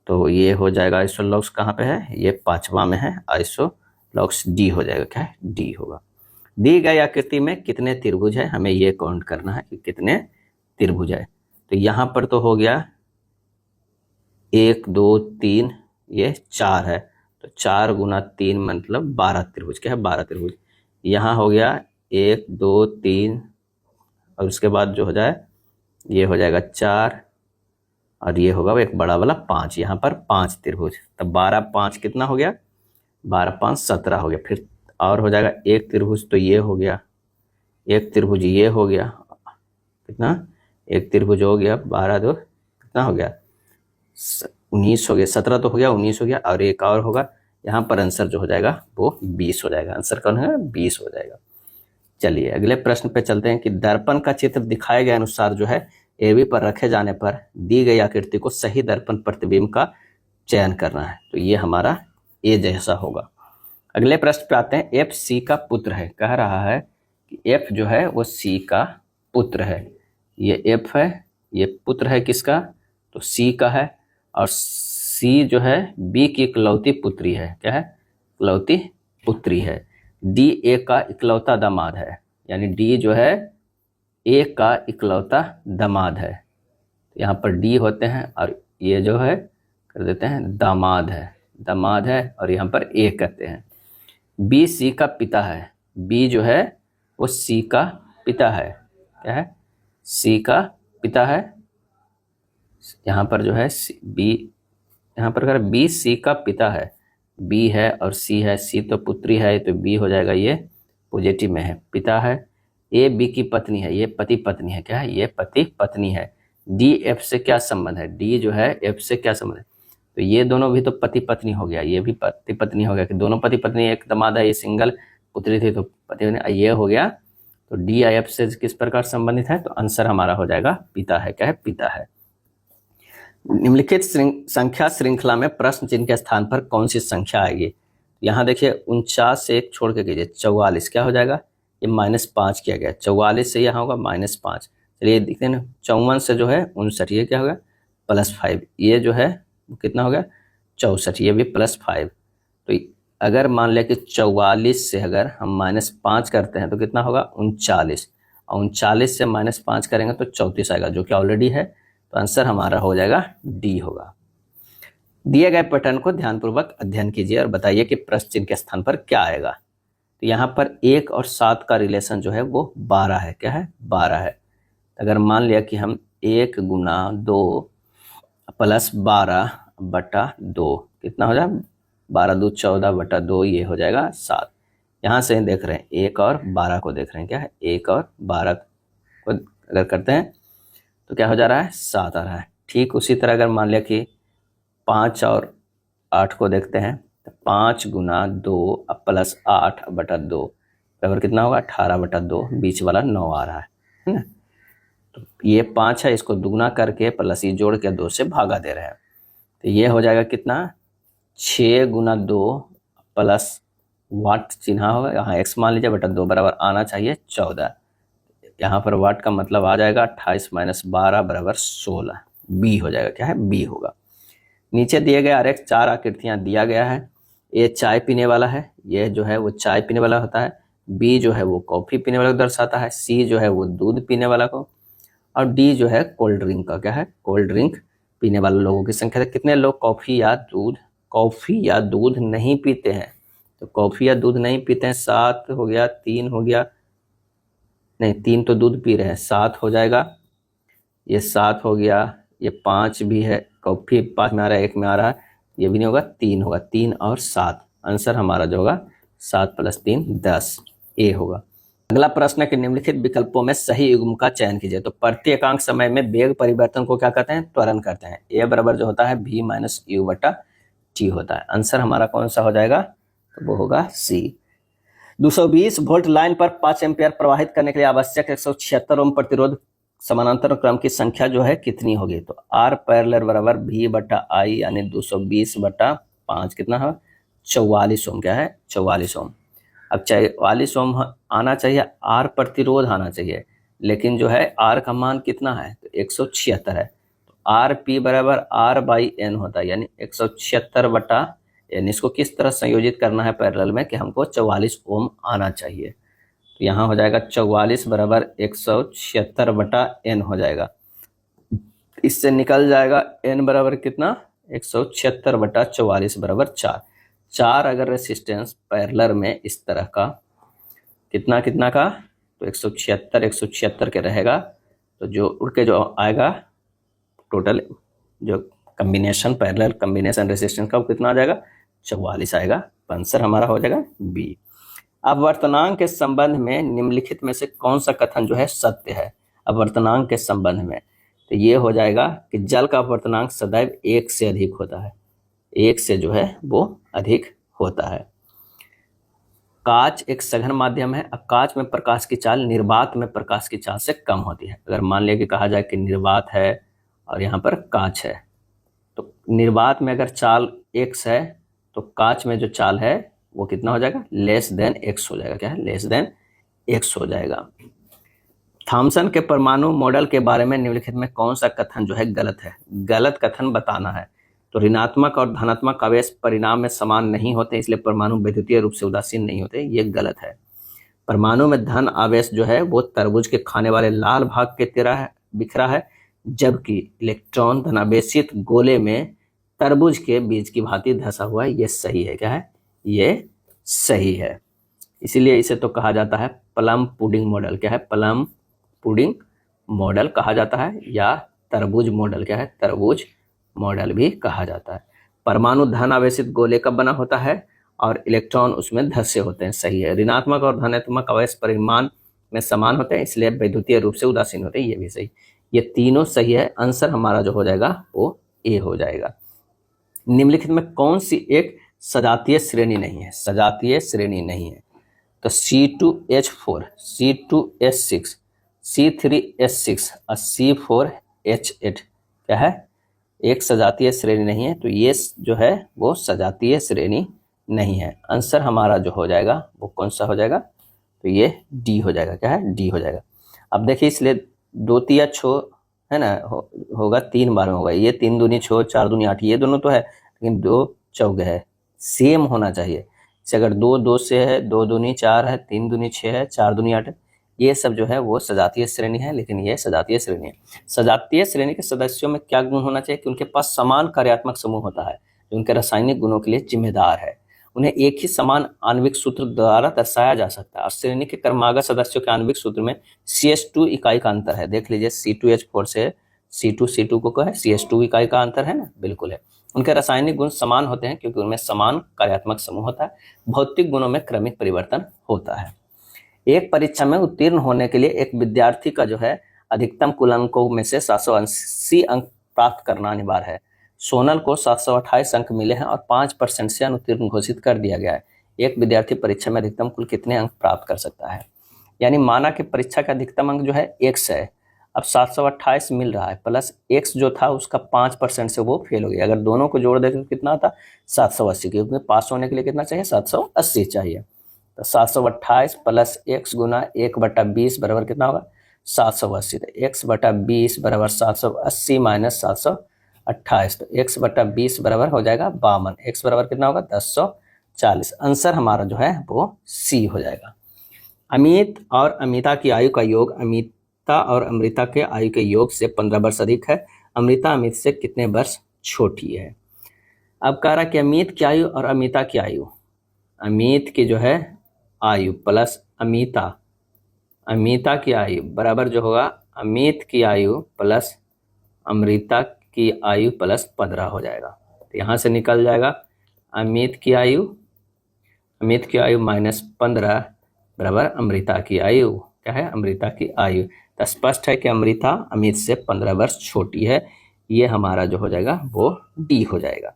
तो ये हो जाएगा आइसोलॉग्स कहाँ पे है? ये 5वां में है। आइसोलॉग्स डी हो जाएगा। क्या है? डी होगा। दी गई आकृति में कितने त्रिभुज है? हमें ये काउंट करना है कि कितने त्रिभुज है। तो यहाँ पर तो हो गया 1 2 3, ये 4 है। तो 4 गुना 3 मतलब 12 त्रिभुज। क्या है? 12 त्रिभुज। यहाँ हो गया 1 2 3 और उसके बाद जो हो जाए ये हो जाएगा 4 और ये होगा एक बड़ा वाला 5। यहाँ पर 5 त्रिभुज। तब 12 5 कितना हो गया? 12 5 17 हो गया। फिर और हो जाएगा एक त्रिभुज, तो ये हो गया एक त्रिभुज, ये हो गया कितना? एक त्रिभुज हो गया 12 2 कितना हो गया? 19 हो गया। 17 तो हो गया, 19 हो गया और एक और होगा। यहाँ पर आंसर जो हो जाएगा वो 20 हो जाएगा। आंसर कौन है? 20 हो जाएगा। चलिए अगले प्रश्न पे चलते हैं कि दर्पण का चित्र दिखाए गए अनुसार जो है एबी पर रखे जाने पर दी गई आकृति को सही दर्पण प्रतिबिंब का चयन करना है। तो ये हमारा ए जैसा होगा। अगले प्रश्न पे आते हैं। एफ सी का पुत्र है। कह रहा है कि एफ जो है वो सी का पुत्र है। ये एफ है, ये पुत्र है किसका? तो सी का है। और सी जो है बी की इकलौती पुत्री है। क्या है? इकलौती पुत्री है। डी ए का इकलौता दामाद है, यानी डी जो है ए का इकलौता दामाद है। यहाँ पर डी होते हैं और ये जो है कर देते हैं दामाद है, दामाद है और यहाँ पर ए कहते हैं। बी सी का पिता है। बी जो है वो सी का पिता है। क्या है? सी का पिता है। यहाँ पर जो है बी यहाँ पर अगर बी सी का पिता है, बी है और सी है, सी तो पुत्री है तो बी हो जाएगा, ये पॉजिटिव में है, पिता है। ए बी की पत्नी है, ये पति पत्नी है, क्या है, ये पति पत्नी है। डी एफ से क्या संबंध है, डी जो है एफ से क्या संबंध है, तो ये दोनों भी तो पति पत्नी हो गया, ये भी पति पत्नी हो गया कि दोनों पति पत्नी, एक दामाद है, ये सिंगल पुत्री थी तो पति पत्नी, ये हो गया। तो डी आई एफ से किस प्रकार संबंधित है, तो आंसर हमारा हो जाएगा पिता है, क्या है, पिता है। निम्नलिखित संख्या श्रृंखला में प्रश्न चिन्ह के स्थान पर कौन सी संख्या आएगी। यहाँ देखिए 49 से एक छोड़ के कीजिए, 44 क्या हो जाएगा, ये -5 किया गया, 44 से यहाँ होगा -5। चलिए देखते हैं, 54 से जो है 59, ये क्या होगा +5, ये जो है कितना हो गया 64, ये भी +5। तो अगर मान लिया कि 44 से अगर हम -5 करते हैं तो कितना होगा 39, और 39 से -5 करेंगे तो 34 आएगा, जो कि ऑलरेडी है। तो आंसर हमारा हो जाएगा डी होगा। दिए गए पैटर्न को ध्यानपूर्वक अध्ययन कीजिए और बताइए कि प्रश्न चिन्ह के स्थान पर क्या आएगा। तो यहाँ पर 1 और 7 का रिलेशन जो है वो 12 है, क्या है 12 है। अगर मान लिया कि हम 1 गुना 2 प्लस 12 बटा 2 कितना हो जाए 12 2 14 बटा 2, ये हो जाएगा 7। यहाँ से देख रहे हैं 1 और 12 को देख रहे हैं, क्या है 1 और 12 को अगर करते हैं तो क्या हो जा रहा है 7 आ रहा है। ठीक उसी तरह अगर मान लिया कि 5 और 8 को देखते हैं तो 5 गुना 2 प्लस 8 बटा 2 बराबर कितना होगा 18 बटा 2, बीच वाला 9 आ रहा है ना। तो ये 5 है, इसको दुगना करके प्लस ये जोड़ के 2 से भागा दे रहे हैं, तो ये हो जाएगा कितना 6 गुना 2 प्लस वाट चिन्ह होगा, यहाँ x मान लीजिए बटा 2 बराबर आना चाहिए 14। यहाँ पर वाट का मतलब आ जाएगा 28 - 12 बराबर 16, बी हो जाएगा, क्या है बी होगा। नीचे दिए गए आरेख 4 आकृतियां दिया गया है। ए चाय पीने वाला है, ये जो है वो चाय पीने वाला होता है। बी जो है वो कॉफ़ी पीने वाला को दर्शाता है। सी जो है वो दूध पीने वाला को, और डी जो है कोल्ड ड्रिंक का, क्या है कोल्ड ड्रिंक पीने वाले लोगों की संख्या है। कितने लोग कॉफ़ी या दूध नहीं पीते हैं, तो कॉफ़ी या दूध नहीं पीते हैं 7 हो गया, 3 हो गया, नहीं 3 तो दूध पी रहे हैं, 7 हो जाएगा, ये 7 हो गया, ये 5 भी है, कॉफ़ी 5 में आ रहा है, 1 में आ रहा है, ये भी नहीं होगा, 3 होगा, 3 और 7, आंसर हमारा जो होगा 7 + 3 10, ए होगा। अगला प्रश्न है कि निम्नलिखित विकल्पों में सही युग्म का चयन कीजिए। तो प्रति एकांक समय में वेग परिवर्तन को क्या कहते हैं, त्वरण कहते हैं। ए बराबर जो होता है v - u बटा टी होता है, आंसर हमारा कौन सा हो जाएगा, तो वो होगा सी। 220 वोल्ट लाइन पर 5 एम्पियर प्रवाहित करने के लिए आवश्यक 176 ओम प्रतिरोध समानांतर क्रम की संख्या जो है कितनी होगी। तो आर पैरेलल बराबर v बटा आई, यानी 220 बटा 5 कितना है 44 ओम, क्या है 44 ओम। अब 44 ओम आना चाहिए, आर प्रतिरोध आना चाहिए, लेकिन जो है आर का मान कितना है, तो 176 है। तो आर पी बराबर आर बाई एन होता है, यानी 176 बटा एन। इसको किस तरह संयोजित करना है पैरेलल में कि हमको 44 ओम आना चाहिए। तो यहाँ हो जाएगा 44 बराबर 176 बटा एन हो जाएगा, इससे निकल जाएगा एन बराबर कितना 176 बटा 44 बराबर 4 अगर रेसिस्टेंस पैरेलल में इस तरह का कितना कितना का, तो 176 के रहेगा, तो जो उड़ के जो आएगा टोटल जो कम्बिनेशन पैरेलल कम्बिनेशन रेसिस्टेंस का कितना आ जाएगा 44 आएगा, आंसर हमारा हो जाएगा बी। अब वर्तनांक के संबंध में निम्नलिखित में से कौन सा कथन जो है सत्य है। अब वर्तनांक के संबंध में तो ये हो जाएगा कि जल का वर्तनांक सदैव 1 से अधिक होता है, 1 से जो है वो अधिक होता है। कांच एक सघन माध्यम है। अब कांच में प्रकाश की चाल निर्वात में प्रकाश की चाल से कम होती है। अगर मान लिया कि कहा जाए कि निर्वात है और यहाँ पर कांच है, तो निर्वात में अगर चाल x है तो कांच में जो चाल है वो कितना हो जाएगा x हो जाएगा, क्या है x हो जाएगा। थॉमसन के परमाणु मॉडल के बारे में निम्नलिखित में कौन सा कथन जो है गलत है। गलत कथन बताना है। तो ऋणात्मक और धनात्मक आवेश परिणाम में समान नहीं होते, इसलिए परमाणु विद्युतीय रूप से उदासीन नहीं होते, ये गलत है। परमाणु में धन आवेश जो है वो तरबूज के खाने वाले लाल भाग के तरह बिखरा है, जबकि इलेक्ट्रॉन धनावेशित गोले में तरबूज के बीज की भांति धंसा हुआ है। ये सही है, क्या है ये सही है। इसीलिए इसे तो कहा जाता है प्लम पुडिंग मॉडल, क्या है प्लम पुडिंग मॉडल कहा जाता है, या तरबूज मॉडल, क्या है तरबूज मॉडल भी कहा जाता है। परमाणु धन आवेशित गोले का बना होता है और इलेक्ट्रॉन उसमें धस्य होते हैं, सही है। ऋणात्मक और धनात्मक अवयव परिमाण में समान होते हैं, इसलिए वैद्युतीय रूप से उदासीन होते हैं, ये भी सही। ये तीनों सही है। आंसर हमारा जो हो जाएगा वो ए हो जाएगा। निम्नलिखित में कौन सी एक सजातीय श्रेणी नहीं है? सजातीय श्रेणी नहीं है तो C2H4, C2H6, C3H6 और C4H8 क्या है? एक सजातीय श्रेणी नहीं है, तो ये जो है वो सजातीय श्रेणी नहीं है। आंसर हमारा जो हो जाएगा वो कौन सा हो जाएगा? तो ये डी हो जाएगा। क्या है? डी हो जाएगा। अब देखिए, इसलिए 2 तिया 6 है ना, होगा 3 बार में होगा। ये 3 दूनी 6, 4 दूनी 8, ये दोनों तो है, लेकिन 2 चौके है, सेम होना चाहिए। अगर 2 2 से है, 2 दूनी 4 है, 3 दूनी 6 है, 4 दूनी 8 है, ये सब जो है वो सजातीय श्रेणी है, लेकिन ये सजातीय श्रेणी है। सजातीय श्रेणी के सदस्यों में क्या गुण होना चाहिए कि उनके पास समान कार्यात्मक समूह होता है जो उनके रासायनिक गुणों के लिए जिम्मेदार है। उन्हें एक ही समान आणविक सूत्र द्वारा दर्शाया जा सकता है और श्रेणी के क्रमागत सदस्यों के आणविक सूत्र में CH2 इकाई का अंतर है। देख लीजिए, C2H4 से C2 को क्या है? CH2 इकाई का अंतर है ना, बिल्कुल है। उनके रासायनिक गुण समान होते हैं क्योंकि उनमें समान कार्यात्मक समूह होता है। भौतिक गुणों में क्रमिक परिवर्तन होता है। एक परीक्षा में उत्तीर्ण होने के लिए एक विद्यार्थी का जो है अधिकतम कुल अंकों में से 780 अंक प्राप्त करना अनिवार्य है। सोनल को 728 अंक मिले हैं और 5% से अनुत्तीर्ण घोषित कर दिया गया है। एक विद्यार्थी परीक्षा में अधिकतम कुल कितने अंक प्राप्त कर सकता है? यानी माना कि परीक्षा का अधिकतम अंक जो है x है, अब 728 मिल रहा है, प्लस x जो था उसका 5% से वो फेल हो गया। अगर दोनों को जोड़ देते तो कितना था? 780, क्योंकि पास होने के लिए कितना चाहिए? 780 चाहिए। तो 728 प्लस x गुना 1/20 बराबर कितना होगा? 780। तो x/20 बराबर 780 माइनस 728, तो x/20 बराबर हो जाएगा 52। x बराबर कितना होगा? 1040। आंसर हमारा जो है वो सी हो जाएगा। अमित और अमिता की आयु का योग अमिता और अमृता के आयु के योग से 15 वर्ष अधिक है। अमृता अमित से कितने वर्ष छोटी है? अब कह रहा कि अमित की आयु और अमिता की आयु, अमित की जो है आयु प्लस अमिता की आयु बराबर जो होगा अमित की आयु प्लस अमृता की आयु प्लस 15 हो जाएगा। तो यहाँ से निकल जाएगा अमित की आयु माइनस 15 बराबर अमृता की आयु। क्या है? अमृता की आयु। तो स्पष्ट है कि अमृता अमित से 15 वर्ष छोटी है। ये हमारा जो हो जाएगा वो डी हो जाएगा।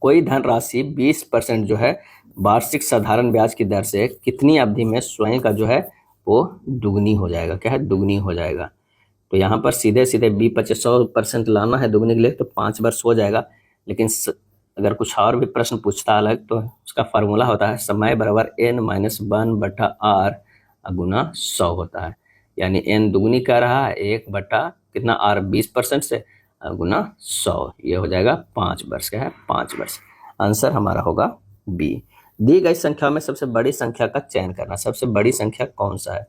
कोई धनराशि 20% जो है वार्षिक साधारण ब्याज की दर से कितनी अवधि में स्वयं का जो है वो दुगनी हो जाएगा? क्या है? दुगनी हो जाएगा। तो यहाँ पर सीधे सीधे 100% लाना है दुगने के लिए तो 5 वर्ष हो जाएगा। लेकिन अगर कुछ और भी प्रश्न पूछता अलग तो उसका फार्मूला होता है समय बराबर n-1/r गुना 100 होता है। यानी n दुगनी कह रहा है 1 कितना r 20% से गुना 100, ये हो जाएगा 5 वर्ष। क्या है? 5 वर्ष। आंसर हमारा होगा बी। दी गई संख्या में सबसे बड़ी संख्या का चयन करना। सबसे बड़ी संख्या कौन सा है?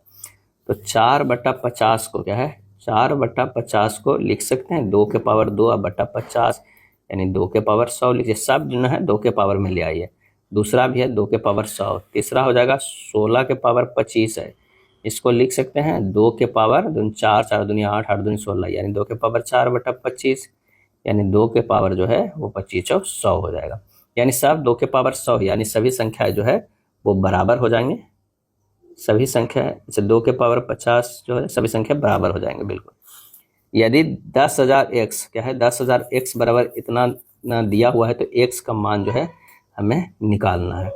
तो 4/50 को क्या है? 4/50 को लिख सकते हैं 2 के पावर 2/50 यानी 2 के पावर 100 लिखिए। सब जो है 2 के पावर में ले आइए। दूसरा भी है 2 के पावर 100। तीसरा हो जाएगा 16 के पावर 25 है, इसको लिख सकते हैं 2 के पावर 4, 4 दूनी 8, 8 दूनी 16 यानी 2 के पावर 4/25 यानी 2 के पावर जो है वो 25 और 100 हो जाएगा। यानी सब 2 के पावर 100 यानी सभी संख्याएं जो है वो बराबर हो जाएंगे। सभी संख्या जैसे 2 के पावर 50 जो है सभी संख्या बराबर हो जाएंगे बिल्कुल। यदि 10,000 x क्या है? 10,000 x बराबर इतना ना दिया हुआ है तो x का मान जो है हमें निकालना है।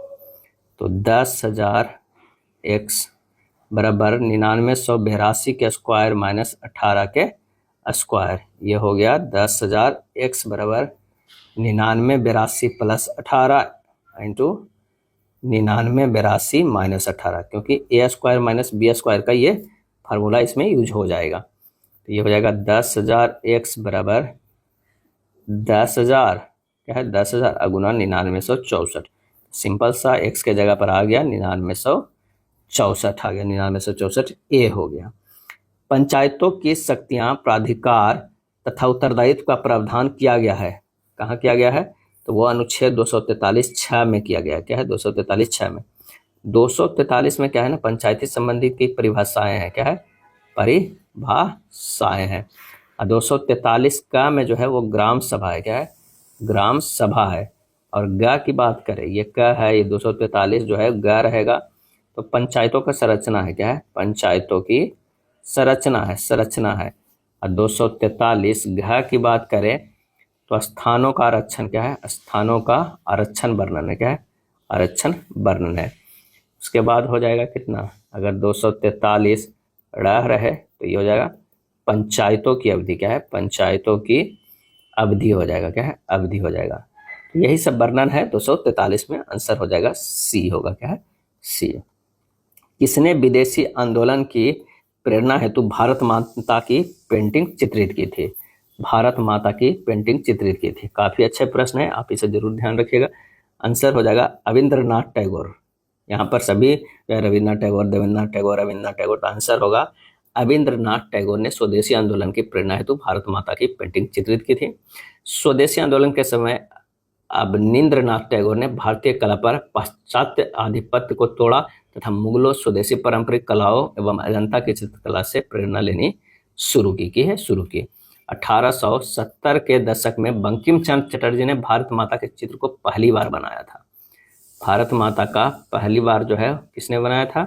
तो 10,000 x बराबर 9982 के स्क्वायर माइनस 18 के स्क्वायर, ये हो गया 10,000 x बराबर 9982 प्लस 18 इंटू 9982 माइनस 18, क्योंकि a square minus b square का ये फार्मूला इसमें यूज हो जाएगा। तो ये हो जाएगा 10,000 x बराबर 10,000 क्या है? 10,000 अगुना 9964। सिंपल सा x के जगह पर आ गया 9964 आ गया, 9964 ए हो गया। पंचायतों की शक्तियां प्राधिकार तथा उत्तरदायित्व का प्रावधान किया गया है। कहाँ किया गया है? तो वो अनुच्छेद 243(6) में किया गया है। क्या है? 243(6) में। 243 में क्या है ना, पंचायती संबंधी की परिभाषाएं हैं। क्या है? परिभाषाएं हैं। और 243 का में जो है वो ग्राम सभा है। क्या है? ग्राम सभा है। और ग की बात करें, ये क है, ये 243 जो है ग रहेगा। तो पंचायतों का संरचना है, क्या है, पंचायतों की संरचना है। और 243 घ की बात करें तो स्थानों का आरक्षण, क्या है, स्थानों का आरक्षण वर्णन है, क्या है, आरक्षण वर्णन है। उसके बाद हो जाएगा कितना, अगर 243 रहे तो ये हो जाएगा पंचायतों की अवधि, क्या है, पंचायतों की अवधि हो जाएगा, क्या है, अवधि हो जाएगा। यही सब वर्णन है 243 में। आंसर हो जाएगा सी होगा, क्या है, सी। किसने विदेशी आंदोलन की प्रेरणा हेतु भारत माता की पेंटिंग चित्रित की थी? भारत माता की पेंटिंग चित्रित की थी। काफी अच्छे प्रश्न है, आप इसे जरूर ध्यान रखिएगा। आंसर हो जाएगा रविंद्रनाथ टैगोर। यहाँ पर सभी रविन्द्रनाथ टैगोर, देवेंद्रनाथ टैगोर, रविन्द्रनाथ टैगोर, तो आंसर होगा रविंद्रनाथ टैगोर ने स्वदेशी आंदोलन की प्रेरणा हेतु भारत माता की पेंटिंग चित्रित की थी। स्वदेशी आंदोलन के समय अवनींद्रनाथ टैगोर ने भारतीय कला पर पाश्चात्य आधिपत्य को तोड़ा तथा मुगलों, स्वदेशी पारंपरिक कलाओं एवं अजंता की चित्रकला से प्रेरणा लेनी शुरू की। 1870 के दशक में बंकिम चंद्र चटर्जी ने भारत माता के चित्र को पहली बार बनाया था। भारत माता का पहली बार जो है किसने बनाया था?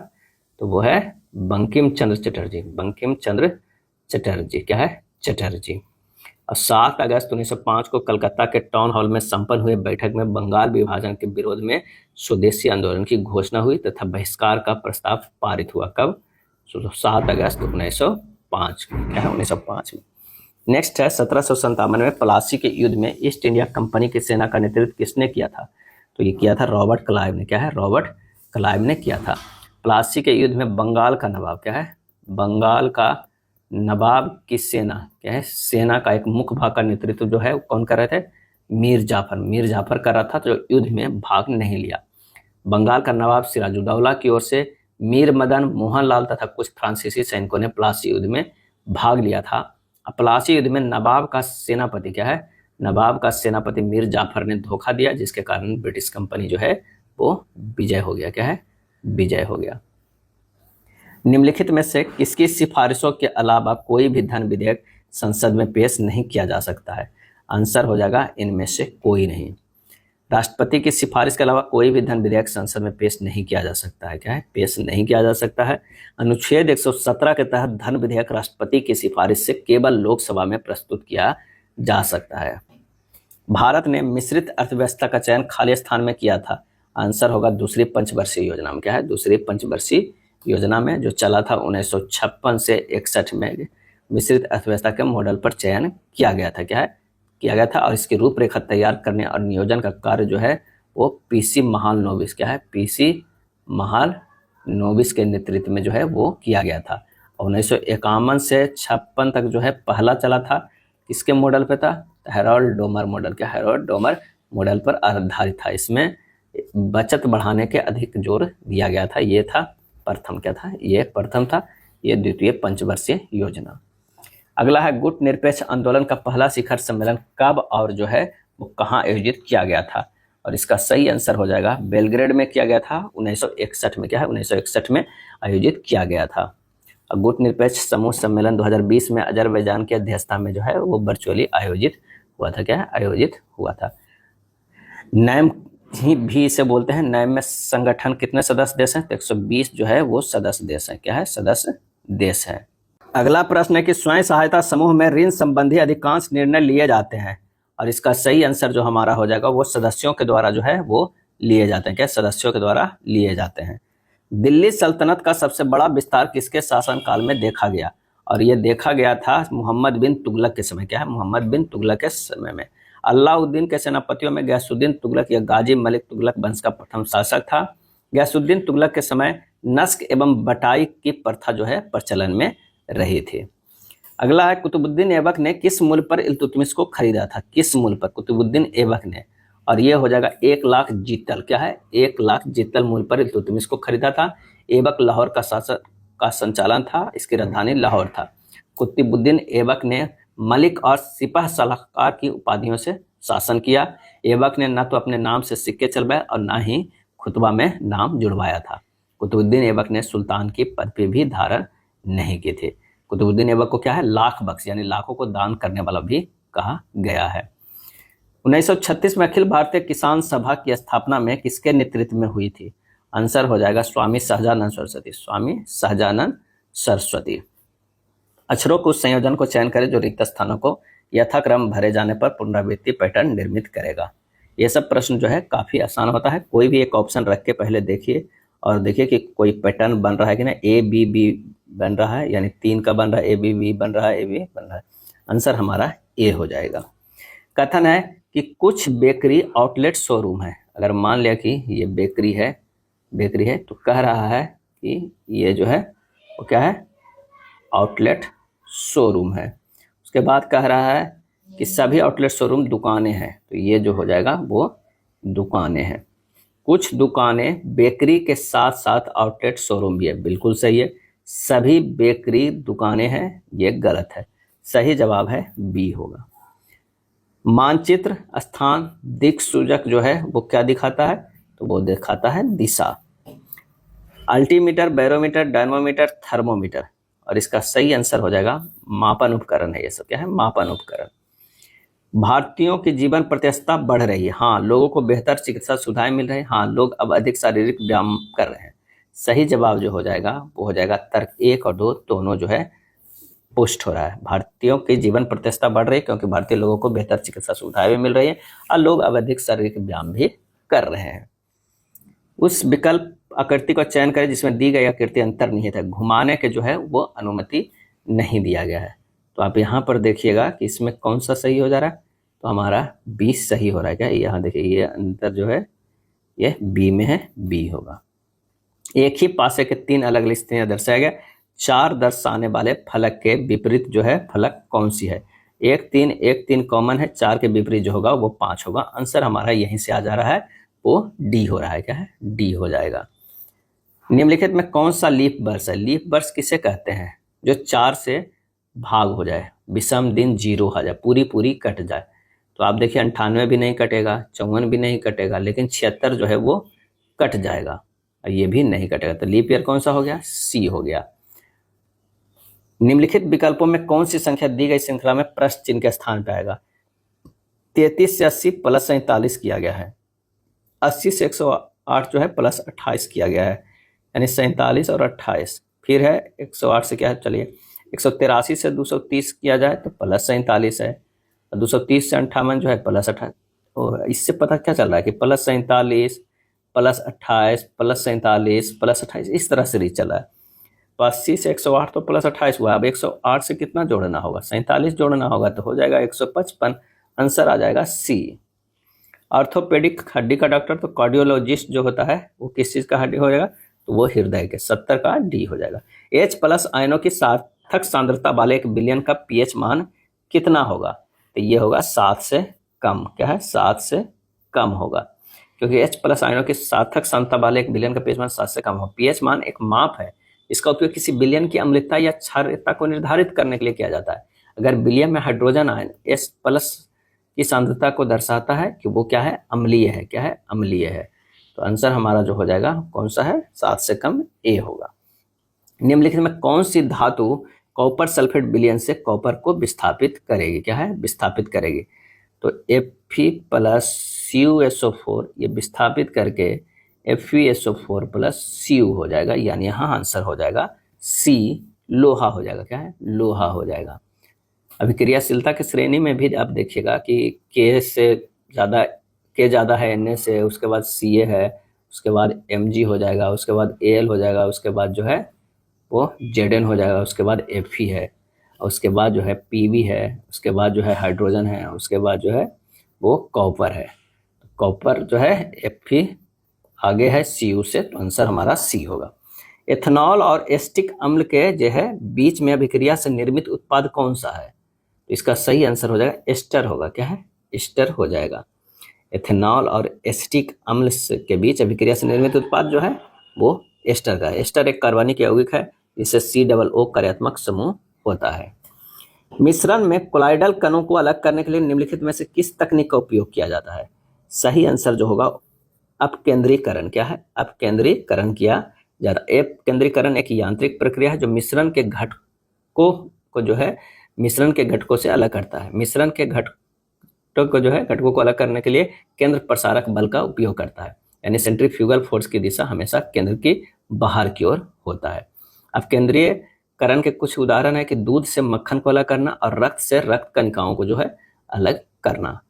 तो वो है बंकिम चंद्र चटर्जी। बंकिम चंद्र चटर्जी, क्या है, चटर्जी। और 7 अगस्त 1905 को कलकत्ता के टाउन हॉल में संपन्न हुए बैठक में बंगाल विभाजन के विरोध में स्वदेशी आंदोलन की घोषणा हुई तथा बहिष्कार का प्रस्ताव पारित हुआ। कब? 7 अगस्त 1905, क्या है, 1905 में। नेक्स्ट है 1757 में प्लासी के युद्ध में ईस्ट इंडिया कंपनी की सेना का नेतृत्व किसने किया था? तो ये किया था रॉबर्ट क्लाइव ने, क्या है, रॉबर्ट क्लाइव ने किया था। प्लासी के युद्ध में बंगाल का नवाब, क्या है, बंगाल का नवाब की सेना, क्या है, सेना का एक मुख्य भाग का नेतृत्व जो है कौन कर रहे थे? मीर जाफर कर रहा था, जो युद्ध में भाग नहीं लिया। बंगाल का नवाब सिराजुद्दौला की ओर से मीर मदन मोहन लाल तथा कुछ फ्रांसीसी सैनिकों ने प्लासी युद्ध में भाग लिया था। प्लासी युद्ध में नवाब का सेनापति, क्या है, नवाब का सेनापति मीर जाफर ने धोखा दिया, जिसके कारण ब्रिटिश कंपनी जो है वो विजय हो गया, क्या है, विजय हो गया। निम्नलिखित में से किसकी सिफारिशों के अलावा कोई भी धन विधेयक संसद में पेश नहीं किया जा सकता है? आंसर हो जाएगा इनमें से कोई नहीं। राष्ट्रपति की सिफारिश के अलावा कोई भी धन विधेयक संसद में पेश नहीं किया जा सकता है, क्या है, पेश नहीं किया जा सकता है। अनुच्छेद 117 के तहत धन विधेयक राष्ट्रपति की सिफारिश से केवल लोकसभा में प्रस्तुत किया जा सकता है। भारत ने मिश्रित अर्थव्यवस्था का चयन खाली स्थान में किया था। आंसर होगा दूसरी पंचवर्षीय योजना में, क्या है, दूसरी पंचवर्षीय योजना में जो चला था 1956 से 61 में मिश्रित अर्थव्यवस्था के मॉडल पर चयन किया गया था, क्या है, किया गया था। और इसकी रूपरेखा तैयार करने और नियोजन का कार्य जो है वो पीसी महालनोबिस, क्या है, पीसी महालनोबिस के नेतृत्व में जो है वो किया गया था। 1951 से 56 तक जो है पहला चला था, किसके मॉडल पे था? हेरोल्ड डोमर मॉडल, क्या, हेरोल्ड डोमर मॉडल पर आधारित था। इसमें बचत बढ़ाने के अधिक जोर दिया गया था। ये था प्रथम, क्या था, ये प्रथम था, ये द्वितीय पंचवर्षीय योजना। अगला है गुट निरपेक्ष आंदोलन का पहला शिखर सम्मेलन कब और जो है वो कहाँ आयोजित किया गया था? और इसका सही आंसर हो जाएगा बेलग्रेड में किया गया था 1961 में, क्या है, 1961 में आयोजित किया गया था। गुट निरपेक्ष समूह सम्मेलन 2020 में अजरबैजान की अध्यक्षता में जो है वो वर्चुअली आयोजित हुआ था, क्या है, आयोजित हुआ था। नैम ही भी इसे बोलते हैं। नैम में संगठन कितने सदस्य देश हैं? 120 जो है वो सदस्य देश है, क्या है, सदस्य देश है। अगला प्रश्न है कि स्वयं सहायता समूह में ऋण संबंधी अधिकांश निर्णय लिए जाते हैं, और इसका सही आंसर जो हमारा हो जाएगा वो सदस्यों के द्वारा जो है वो लिए जाते हैं, क्या, सदस्यों के द्वारा लिए जाते हैं। दिल्ली सल्तनत का सबसे बड़ा विस्तार किसके शासनकाल में देखा गया? और ये देखा गया था मोहम्मद बिन तुगलक के समय, क्या है, मोहम्मद बिन तुगलक के समय में। अलाउद्दीन के सेनापतियों में गयासुद्दीन तुगलक या गाजी मलिक तुगलक वंश का प्रथम शासक था। गयासुद्दीन तुगलक के समय नस्क एवं बटाई की प्रथा जो है प्रचलन में रही थी। अगला है कुतुबुद्दीन ऐबक ने किस मूल्य पर इल्तुतमिश को खरीदा था? किस मूल्य पर कुतुबुद्दीन ऐबक ने? और ये हो जाएगा 1 लाख जीतल, क्या है, 1 लाख जीतल मूल्य पर इल्तुतमिश को खरीदा था। ऐबक लाहौर का शासक का संचालन था, इसकी राजधानी लाहौर था। कुतुबुद्दीन ऐबक ने मलिक और सिपाह सलाहकार की उपाधियों से शासन किया। ऐबक ने न तो अपने नाम से सिक्के चलवाए और न ही खुतबा में नाम जुड़वाया था। कुतुबुद्दीन ऐबक ने सुल्तान की पदवी भी धारण नहीं की थी। कुतुबुद्दीन ऐबक को क्या है, लाख बख्श यानी लाखों को दान करने वाला भी कहा गया है। 1936 में अखिल भारतीय किसान सभा की स्थापना में किसके नेतृत्व में हुई थी? आंसर हो जाएगा स्वामी सहजानंद सरस्वती। स्वामी सहजानंद सरस्वती। अक्षरों के उस संयोजन को चयन करें जो रिक्त स्थानों को यथाक्रम भरे जाने पर पुनरावृत्ति पैटर्न निर्मित करेगा। ये सब प्रश्न जो है काफी आसान होता है। कोई भी एक ऑप्शन रख के पहले देखिए और देखिए कि कोई पैटर्न बन रहा है कि ना। ए बी बी बन रहा है, यानी 3 का बन रहा है, ए बी बी बन रहा है, ए बी बन रहा है। आंसर हमारा ए हो जाएगा। कथन है कि कुछ बेकरी आउटलेट शोरूम है। अगर मान लिया कि ये बेकरी है तो कह रहा है कि ये जो है वो क्या है? आउटलेट शोरूम है। उसके बाद कह रहा है कि सभी आउटलेट शोरूम दुकानें हैं, तो ये जो हो जाएगा वो दुकानें हैं। कुछ दुकानें बेकरी के साथ साथ आउटलेट शोरूम भी है, बिल्कुल सही है। सभी बेकरी दुकानें हैं, ये गलत है। सही जवाब है बी होगा। मानचित्र स्थान दिक्सूचक जो है वो क्या दिखाता है? तो वो दिखाता है दिशा। अल्टीमीटर, बैरोमीटर, डायनमोमीटर, थर्मोमीटर, और इसका सही आंसर हो जाएगा मापन उपकरण है। ये सब क्या है? मापन उपकरण। भारतीयों की जीवन प्रत्याशा बढ़ रही है। हाँ, लोगों को बेहतर चिकित्सा सुविधाएं मिल रही है। हाँ, लोग अब अधिक शारीरिक व्यायाम कर रहे हैं। सही जवाब जो हो जाएगा वो हो जाएगा तर्क 1 और 2 दोनों जो है पुष्ट हो रहा है। भारतीयों की जीवन प्रत्याशा बढ़ रही है क्योंकि भारतीय लोगों को बेहतर चिकित्सा सुविधाएं भी मिल रही है और लोग अब अधिक शारीरिक व्यायाम भी कर रहे हैं। उस विकल्प आकृति का चयन करें जिसमें दी गई आकृति अंतर्निहित है। घुमाने के जो है वो अनुमति नहीं दिया गया है। तो आप यहाँ पर देखिएगा कि इसमें कौन सा सही हो जा रहा है? तो हमारा बी सही हो रहा है। क्या यहाँ देखिए, ये अंतर जो है ये बी में है, बी होगा। एक ही पासे के 3 अलग अलग स्थितियां दर्शाया गया। 4 दर्शाने वाले फलक के विपरीत जो है फलक कौन सी है? 1 3 कॉमन है, 4 के विपरीत जो होगा वो 5 होगा। आंसर हमारा यहीं से आ जा रहा है, वो डी हो रहा है। क्या है? डी हो जाएगा। निम्नलिखित में कौन सा लीप वर्ष है? लीप वर्ष किसे कहते हैं? जो 4 से भाग हो जाए, विषम दिन 0 आ जाए, पूरी कट जाए। तो आप देखिए 98 भी नहीं कटेगा, 54 भी नहीं कटेगा, लेकिन 76 जो है वो कट जाएगा और ये भी नहीं कटेगा। तो लीप ईयर कौन सा हो गया? सी हो गया। निम्नलिखित विकल्पों में कौन सी संख्या दी गई श्रृंखला में प्रश्न चिन्ह के स्थान पर आएगा? 33 से 80 प्लस 47 किया गया है। 80 से 108 जो है प्लस 28 किया गया है, यानी 47 और 28। फिर है 108 से क्या है? चलिए 183 से 230 किया जाए तो प्लस 47 है, और 230 से 58 जो है प्लस 28। और इससे पता क्या चल रहा है कि प्लस 47 प्लस 28 प्लस 47 प्लस 28 इस तरह से चला है। तो 80 से 108 तो प्लस 28 हुआ। अब 108 से कितना जोड़ना होगा? 47 जोड़ना होगा, तो हो जाएगा 155। आंसर आ जाएगा सी। ऑर्थोपेडिक हड्डी का डॉक्टर तो कार्डियोलॉजिस्ट जो होता है वो किस चीज़ का हड्डी हो जाएगा? तो वो हृदय के। 70 का डी हो जाएगा। H+ आयनों की सार्थक सांद्रता वाले एक विलयन का pH मान कितना होगा? तो ये होगा 7 से कम। क्या है? 7 से कम होगा, क्योंकि H+ आयनों की सार्थक सांद्रता वाले एक विलयन का pH मान 7 से कम हो। pH मान एक माप है, इसका उपयोग किसी विलयन की अम्लता या क्षारता को निर्धारित करने के लिए किया जाता है। अगर विलयन में हाइड्रोजन आयन H+ की सांद्रता को दर्शाता है कि वो क्या है? अम्लीय है। क्या है? अम्लीय है। तो आंसर हमारा जो हो जाएगा कौन सा है? 7 से कम ए होगा। निम्नलिखित में कौन सी धातु कॉपर सल्फेट विलयन से कॉपर को विस्थापित करेगी? क्या है? विस्थापित करेगी। तो Fe+CuSO4 ये विस्थापित करके FeSO4+Cu हो जाएगा, यानी यहाँ आंसर हो जाएगा सी, लोहा हो जाएगा। क्या है? लोहा हो जाएगा। अभिक्रियाशीलता की श्रेणी में भी आप देखिएगा कि के ज़्यादा है Na से, उसके बाद Ca है, उसके बाद Mg हो जाएगा, उसके बाद Al हो जाएगा, उसके बाद जो है वो Zn हो जाएगा, उसके बाद Fe है, और उसके बाद जो है Pb है, उसके बाद जो है हाइड्रोजन है, उसके बाद जो है वो कॉपर है। कॉपर जो है Fe आगे है Cu से, तो आंसर हमारा सी होगा। एथनॉल और एस्टिक अम्ल के जो है बीच में अभिक्रिया से निर्मित उत्पाद कौन सा है? तो इसका सही आंसर हो जाएगा एस्टर होगा। क्या है? एस्टर हो जाएगा। एथेनॉल और एसिटिक अम्ल के बीच अभिक्रिया से निर्मित उत्पाद जो है वो एस्टर का है। एस्टर एक कार्बनिक यौगिक है, जिससे COO कार्यात्मक समूह होता है। मिश्रण में कोलाइडल कणों को अलग करने के लिए निम्नलिखित में से किस तकनीक का उपयोग किया जाता है? सही आंसर जो होगा अपकेंद्रीकरण। क्या है? अपकेंद्रीकरण किया जाता है। अपकेंद्रीकरण एक यांत्रिक प्रक्रिया है जो मिश्रण के घटकों को जो है मिश्रण के घटकों से अलग करता है। मिश्रण के को जो है घटकों को अलग करने के लिए केंद्र प्रसारक बल का उपयोग करता है, यानी सेंट्रीफ्यूगल फोर्स की दिशा हमेशा केंद्र की बाहर की ओर होता है। अब केंद्रीयकरण के कुछ उदाहरण है कि दूध से मक्खन को अलग करना और रक्त से रक्त कणिकाओं को जो है अलग करना।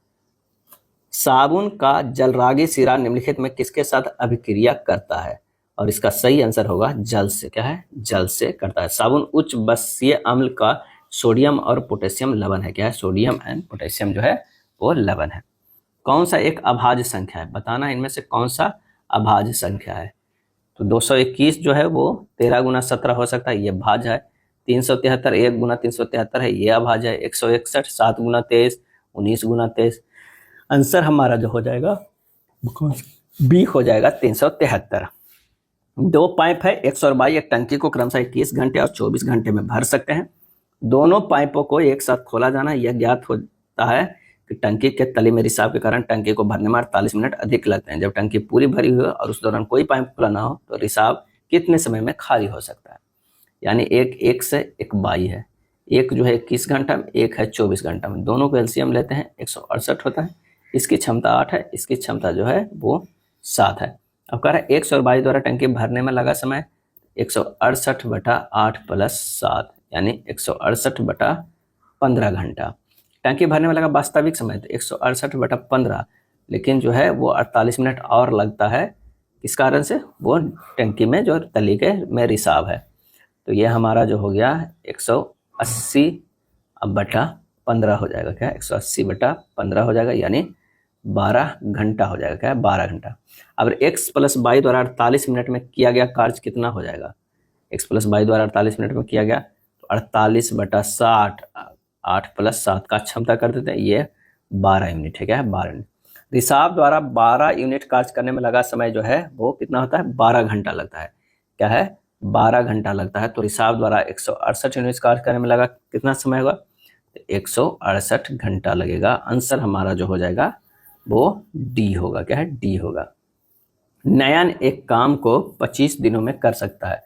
साबुन का जलरागी सिरा निम्नलिखित में किसके साथ अभिक्रिया करता है? और इसका सही आंसर होगा जल से। क्या है? जल से करता है। साबुन उच्च बसीय अम्ल का सोडियम और पोटेशियम लवण है। क्या है? सोडियम एंड पोटेशियम जो है वो लवण है। कौन सा एक अभाज्य संख्या है? बताना इनमें से कौन सा अभाज्य संख्या है। तो 221 जो है वो 13 गुना 17 हो सकता है, ये भाज्य है। 373 1 गुना 373 है, ये अभाज्य है। 161 7 गुना 23 19 गुना 23। आंसर हमारा जो हो जाएगा बी हो जाएगा 373। दो पाइप है, 122 एक टंकी को क्रमशः 21 घंटे और 24 घंटे में भर सकते हैं। दोनों पाइपों को एक साथ खोला जाना, यह ज्ञात होता है कि टंकी के तली में रिसाव के कारण टंकी को भरने में 48 मिनट अधिक लगते हैं। जब टंकी पूरी भरी हुई और उस दौरान कोई पाइप खुला ना हो तो रिसाव कितने समय में खाली हो सकता है? यानी एक से एक 22 है, एक जो है 21 घंटा में, एक है 24 घंटा में। दोनों को एलसीएम लेते हैं, 168 होता है। इसकी क्षमता 8 है, इसकी क्षमता जो है वो 7 है। अब कह रहा है 122 द्वारा टंकी भरने में लगा समय 168/8 + 7 यानी 168/15 घंटा। टंकी भरने में लगा वास्तविक समय तो 168/15, लेकिन जो है वो 48 मिनट और लगता है। किस कारण से? वो टंकी में जो तली के में रिसाव है। तो ये हमारा जो हो गया 180/15 हो जाएगा। क्या? 180/15 हो जाएगा, यानी 12 घंटा हो जाएगा। क्या है? 12 घंटा। अब x + y द्वारा 48 मिनट में किया गया कार्य कितना हो जाएगा? x + y द्वारा 48 मिनट में किया गया तो 48/60, 8 + 7 का क्षमता कर देते हैं, ये 12 यूनिट है। क्या है? 12 यूनिट। रिसाव द्वारा 12 यूनिट कार्य करने में लगा समय जो है वो कितना होता है? 12 घंटा लगता है। क्या है? 12 घंटा लगता है। तो रिसाव द्वारा 168 यूनिट कार्य करने में लगा कितना समय होगा? 168 घंटा लगेगा। आंसर हमारा जो हो जाएगा वो डी होगा। क्या है? डी होगा। नयन एक काम को 25 दिनों में कर सकता है।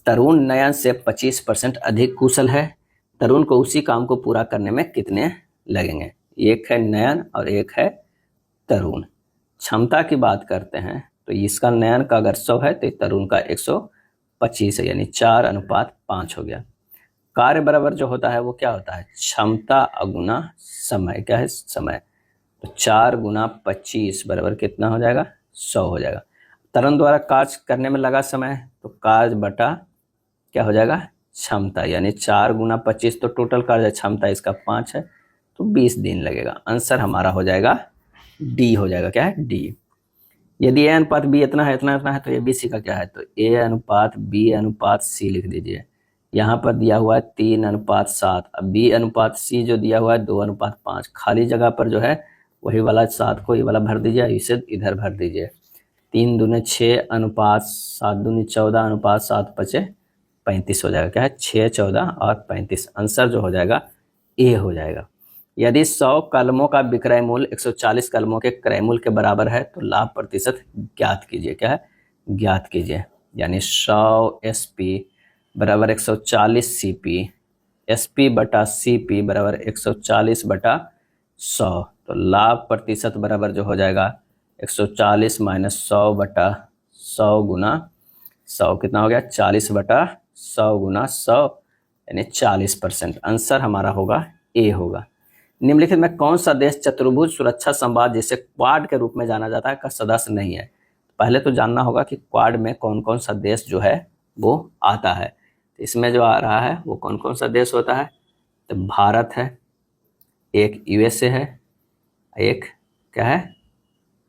तरुण नयन से 25% अधिक कुशल है। तरुण को उसी काम को पूरा करने में कितने लगेंगे? एक है नयन और एक है तरुण। क्षमता की बात करते हैं तो इसका नयन का अगर 100 है तो तरुण का 125 है, यानी 4:5 हो गया। कार्य बराबर जो होता है वो क्या होता है? क्षमता गुना समय। क्या है? समय। तो 4 गुना 25 बराबर कितना हो जाएगा? 100 हो जाएगा। तरुण द्वारा कार्य करने में लगा समय तो कार्य बटा क्या हो जाएगा? क्षमता, यानी 4 गुना 25 तो टोटल कार्य क्षमता इसका 5 है तो 20 दिन लगेगा। आंसर हमारा हो जाएगा डी हो जाएगा। क्या है? डी। यदि ए अनुपात बी इतना है इतना इतना है तो ए बी सी का क्या है? तो ए अनुपात बी अनुपात सी लिख दीजिए। यहाँ पर दिया हुआ है 3:7। अब बी अनुपात सी जो दिया हुआ है 2:5। खाली जगह पर जो है वही वाला 7 को ये वाला भर दीजिए, इसे इधर भर दीजिए। 3 दूने 6 अनुपात 7 दूनी 14 अनुपात 7 × 35 हो जाएगा। क्या है? 6 14 और 35। आंसर जो हो जाएगा ए हो जाएगा। यदि 100 कलमों का विक्रय मूल्य 140 कलमों के क्रय मूल्य के बराबर है तो लाभ प्रतिशत ज्ञात कीजिए। क्या है? ज्ञात कीजिए। यानी 100 SP बराबर 140 CP, SP बटा CP बराबर 140/100। तो लाभ प्रतिशत बराबर जो हो जाएगा 140 - 100/100 गुना 100 कितना हो गया? 40/100 गुना 100 यानी 40%। आंसर हमारा होगा ए होगा। निम्नलिखित में कौन सा देश चतुर्भुज सुरक्षा संवाद जिसे क्वाड के रूप में जाना जाता है का सदस्य नहीं है? पहले तो जानना होगा कि क्वाड में कौन कौन सा देश जो है वो आता है। तो इसमें जो आ रहा है वो कौन कौन सा देश होता है? तो भारत है, एक USA है, एक क्या है?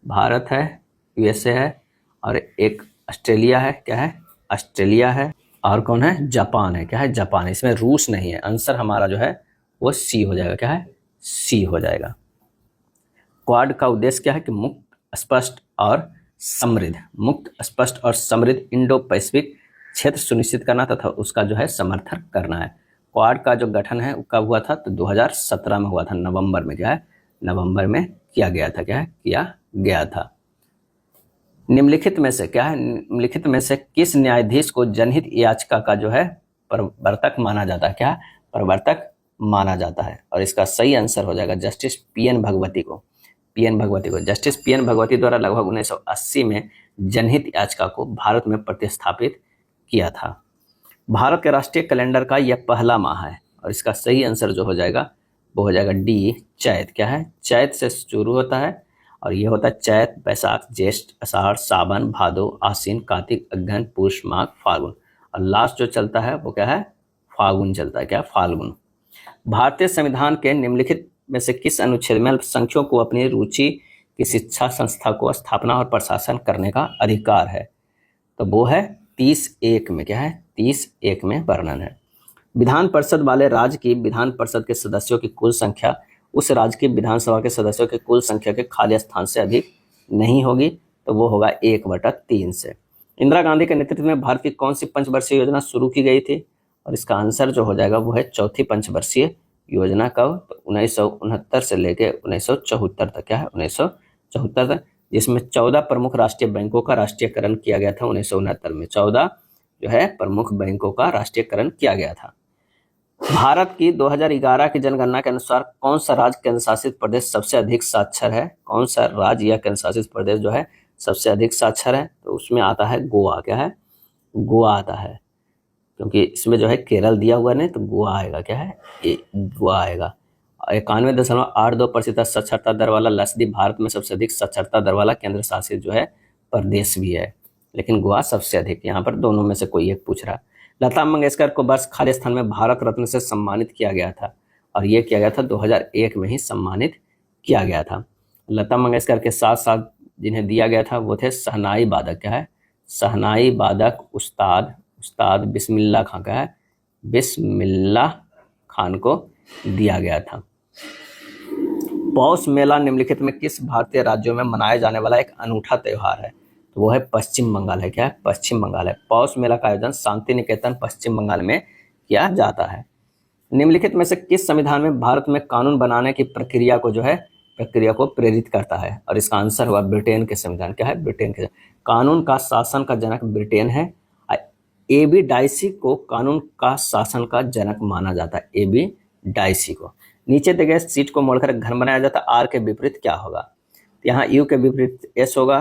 भारत है, USA है, और एक ऑस्ट्रेलिया है। क्या है? ऑस्ट्रेलिया है। और कौन है? जापान है। क्या है? जापान। इसमें रूस नहीं है। आंसर हमारा जो है वो सी हो जाएगा। क्या है? सी हो जाएगा। क्वाड का उद्देश्य क्या है? कि मुक्त स्पष्ट और समृद्ध इंडो पैसिफिक क्षेत्र सुनिश्चित करना तथा उसका जो है समर्थन करना है। क्वाड का जो गठन है कब हुआ था? तो 2017 में हुआ था, नवंबर में। क्या है? नवंबर में किया गया था। क्या है? किया गया था। निम्नलिखित में से क्या है? निम्नलिखित में से किस न्यायाधीश को जनहित याचिका का जो है प्रवर्तक माना जाता है? क्या? प्रवर्तक माना जाता है? और इसका सही आंसर हो जाएगा जस्टिस पीएन भगवती को। जस्टिस पीएन भगवती द्वारा लगभग 1980 में जनहित याचिका को भारत में प्रतिस्थापित किया था। भारत के राष्ट्रीय कैलेंडर का यह पहला माह है, और इसका सही आंसर जो हो जाएगा वो हो जाएगा डी, चैत। क्या है? चैत से शुरू होता है, और ये होता है चैत, बैसाख, ज्येष्ठ, आषाढ़, सावन, भादो, आश्विन, कार्तिक, अगहन, पुष, माघ, फाल्गुन, और लास्ट जो चलता है वो क्या है? फाल्गुन चलता है। क्या? फाल्गुन। भारतीय संविधान के निम्नलिखित में से किस अनुच्छेद में अल्पसंख्यकों को अपनी रुचि की शिक्षा संस्था को स्थापना और प्रशासन करने का अधिकार है? तो वो है 30(1) में। क्या है? 30(1) में वर्णन है। विधान परिषद वाले राज्य की विधान परिषद के सदस्यों की कुल संख्या उस राज्य की विधानसभा के सदस्यों की कुल संख्या के खाली स्थान से अधिक नहीं होगी, तो वो होगा 1/3 से। इंदिरा गांधी के नेतृत्व में भारत की कौन सी पंचवर्षीय योजना शुरू की गई थी? और इसका आंसर जो हो जाएगा वो है चौथी पंचवर्षीय योजना। कब? तो 1969 से लेके 1974 तक। क्या है? 1974 तक, जिसमें 14 प्रमुख राष्ट्रीय बैंकों का राष्ट्रीयकरण किया गया था। 1969 में 14 जो है प्रमुख बैंकों का राष्ट्रीयकरण किया गया था। भारत की 2011 की जनगणना के अनुसार कौन सा राज्य केंद्र शासित प्रदेश सबसे अधिक साक्षर है? कौन सा राज्य या केंद्र शासित प्रदेश जो है सबसे अधिक साक्षर है? तो उसमें आता है गोवा। क्या है? गोवा आता है, क्योंकि इसमें जो है केरल दिया हुआ नहीं, तो गोवा आएगा। क्या है? गोवा आएगा। 91.82% साक्षरता दर वाला लक्षद्वीप भारत में सबसे अधिक साक्षरता दर वाला केंद्र शासित जो है प्रदेश भी है, लेकिन गोवा सबसे अधिक। यहाँ पर दोनों में से कोई एक पूछ रहा। लता मंगेशकर को वर्ष खाली स्थान में भारत रत्न से सम्मानित किया गया था, और ये किया गया था 2001 में ही सम्मानित किया गया था। लता मंगेशकर के साथ साथ जिन्हें दिया गया था वो थे शहनाई वादक। क्या है? शहनाई वादक उस्ताद बिस्मिल्लाह खान। का है? बिस्मिल्लाह खान को दिया गया था। पौष मेला निम्नलिखित में किस भारतीय राज्यों में मनाए जाने वाला एक अनूठा त्योहार है? तो वो है पश्चिम बंगाल है। क्या है? पश्चिम बंगाल है। पौष मेला का आयोजन शांति निकेतन पश्चिम बंगाल में किया जाता है। निम्नलिखित में से किस संविधान में भारत में कानून बनाने की प्रक्रिया को प्रेरित करता है? और इसका आंसर हुआ ब्रिटेन के संविधान। क्या है? ब्रिटेन के। कानून का शासन का जनक ब्रिटेन है। AB डाइसी को कानून का शासन का जनक माना जाता है। AB डाइसी को। नीचे दिए गए सीट को मोड़कर एक घन बनाया जाता है। R के विपरीत क्या होगा? यहाँ U के विपरीत S होगा,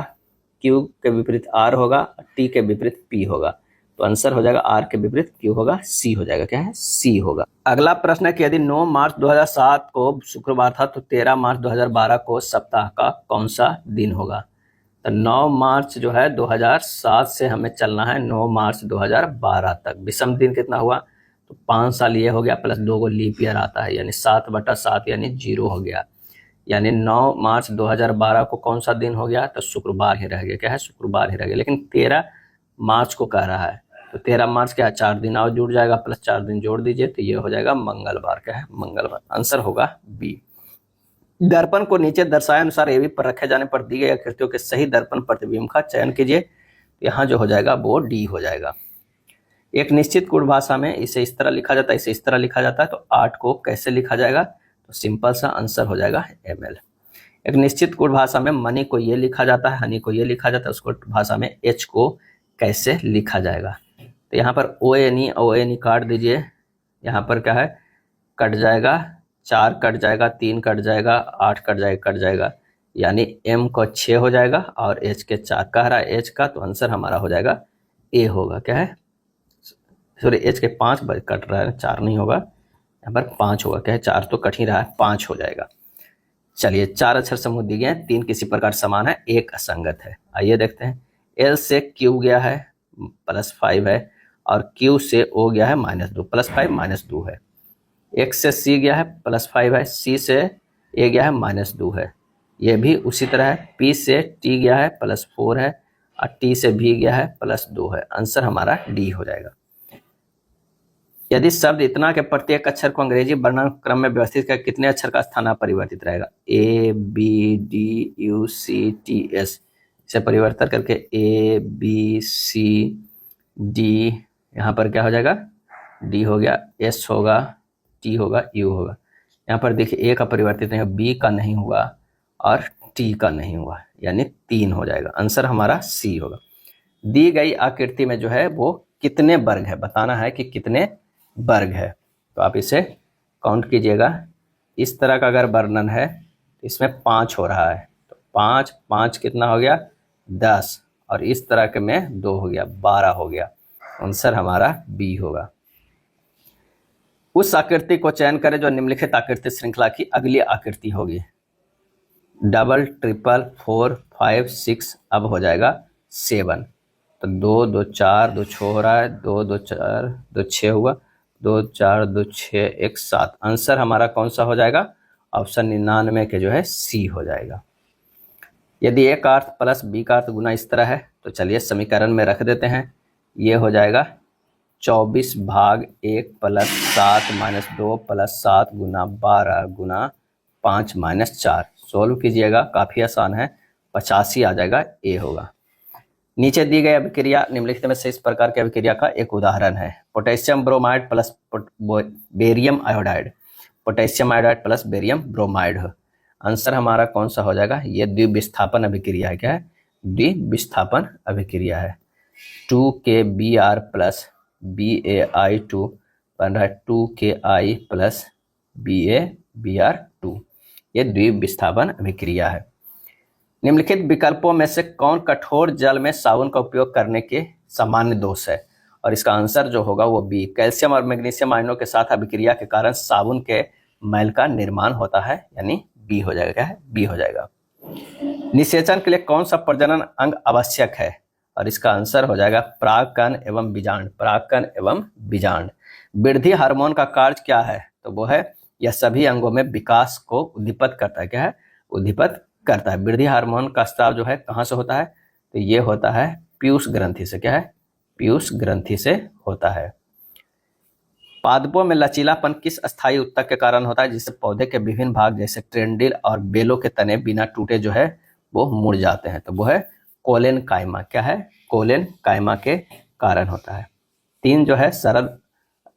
Q के विपरीत R होगा, T के विपरीत P होगा। तो आंसर हो जाएगा R के विपरीत Q होगा, C हो जाएगा। क्या है? C होगा। अगला प्रश्न है कि यदि 9 मार्च 2007 को शुक्रवार था तो 13 मार्च 2012 को सप्ताह का कौन सा दिन होगा? तो 9 मार्च जो है 2007 से हमें चलना है 9 मार्च 2012 तक। विषम दिन कितना हुआ? तो 5 साल ये हो गया, प्लस 2 को लीप ईयर आता है, यानी 7/7 यानी 0 हो गया। यानी 9 मार्च 2012 को कौन सा दिन हो गया? तो शुक्रवार ही रह गया। क्या है? शुक्रवार ही रह गया। लेकिन 13 मार्च को कह रहा है, तो 13 मार्च क्या है? 4 दिन और जुड़ जाएगा, प्लस 4 दिन जोड़ दीजिए, तो ये हो जाएगा मंगलवार। क्या है? मंगलवार। आंसर होगा बी। दर्पण को नीचे दर्शाए अनुसार एवी पर रखे जाने पर दी गई आकृतियों के सही दर्पण प्रतिबिंब का चयन कीजिए। यहाँ जो हो जाएगा वो डी हो जाएगा। एक निश्चित गुण भाषा में इसे इस तरह लिखा जाता है, इसे इस तरह लिखा जाता है, तो 8 को कैसे लिखा जाएगा? तो सिंपल सा आंसर हो जाएगा ml। एक निश्चित गुण भाषा में मनी को ये लिखा जाता है, हनी को ये लिखा जाता है, उसको भाषा में h को कैसे लिखा जाएगा? तो यहाँ पर ONE काट दीजिए। यहाँ पर क्या है? कट जाएगा, 4 कट जाएगा, 3 कट जाएगा, 8 कट जाएगा, यानी M को 6 हो जाएगा और H के 4 कह रहा है H का, तो आंसर हमारा हो जाएगा A होगा। क्या है? सॉरी, H के 5 कट रहा है, 4 नहीं होगा, यहाँ पर 5 होगा। क्या है? 4 तो कट ही रहा है, 5 हो जाएगा। चलिए, 4 अक्षर समूह दिए गए हैं, 3 किसी प्रकार समान है, 1 असंगत है। आइए देखते हैं। L से Q गया है +5 है, और Q से O गया है -2, +5 -2 है। X से C गया है +5 है, C से A गया है -2 है, ये भी उसी तरह है। P से T गया है +4 है, और T से B गया है +2 है। आंसर हमारा D हो जाएगा। यदि शब्द इतना के प्रत्येक अक्षर को अंग्रेजी वर्णन क्रम में व्यवस्थित कर कितने अक्षर का स्थान परिवर्तित रहेगा? A B D U C T S, इसे परिवर्तन करके A B C D, यहाँ पर क्या हो जाएगा? D हो गया, S होगा, T होगा, U होगा। यहाँ पर देखिए A का परिवर्तित नहीं, B का नहीं हुआ और T का नहीं हुआ, यानी 3 हो जाएगा। आंसर हमारा C होगा। दी गई आकृति में जो है वो कितने वर्ग है, बताना है कि कितने वर्ग है। तो आप इसे काउंट कीजिएगा। इस तरह का अगर वर्णन है तो इसमें 5 हो रहा है, तो 5 5 कितना हो गया 10, और इस तरह के में 2 हो गया 12 हो गया। आंसर हमारा बी होगा। उस आकृति को चयन करें जो निम्नलिखित आकृति श्रृंखला की अगली आकृति होगी। डबल, ट्रिपल, 4, 5, 6, अब हो जाएगा 7। तो 2 2 4 2 6 हो रहा है, 2 2 4 2 6 हुआ, 2 4 2 6 1 7। आंसर हमारा कौन सा हो जाएगा? ऑप्शन 99 के जो है सी हो जाएगा। यदि ए का अर्थ प्लस बी का अर्थ गुना इस तरह है तो चलिए समीकरण में रख देते हैं। ये हो जाएगा 24 भाग 1 प्लस 7 माइनस 2 प्लस 7 गुना 12 गुना 5 माइनस 4। सोल्व कीजिएगा, काफ़ी आसान है, 85 आ जाएगा, ए होगा। नीचे दी गई अभिक्रिया निम्नलिखित में से इस प्रकार की अभिक्रिया का एक उदाहरण है। Potassium bromide plus barium iodide, potassium iodide plus barium bromide. Answer हमारा कौन सा हो जाएगा? ये द्विविस्थापन अभिक्रिया है। क्या है? द्विविस्थापन अभिक्रिया है। 2KBr प्लस BaI2 बन रहा है 2KI प्लस BaBr2। ये द्विविस्थापन अभिक्रिया है। निम्नलिखित विकल्पों में से कौन कठोर जल में साबुन का उपयोग करने के सामान्य दोष है? और इसका आंसर जो होगा वो बी। कैल्शियम और मैग्नीशियम आयनों के साथ अभिक्रिया के कारण साबुन के मैल का निर्माण होता है, यानी बी हो जाएगा। क्या है? बी हो जाएगा। निषेचन के लिए कौन सा प्रजनन अंग आवश्यक है? और इसका आंसर हो जाएगा परागकण एवं बीजांड। परागकण एवं बीजांड। वृद्धि हार्मोन का कार्य क्या है? तो वो है यह सभी अंगों में विकास को उद्दीपित करता है। क्या है? उद्दीपित करता है। वृद्धि हार्मोन का स्राव जो है कहाँ से होता है? तो ये होता है पीयूष ग्रंथि से। क्या है? पीयूष ग्रंथि से होता है। पादपों में लचीलापन किस अस्थायी ऊतक के कारण होता है जिससे पौधे के विभिन्न भाग जैसे ट्रेंडिल और बेलों के तने बिना टूटे जो है वो मुड़ जाते हैं? तो वो है कोलेन कायमा। क्या है? कोलेन कायमा के कारण होता है। 3 जो है सरल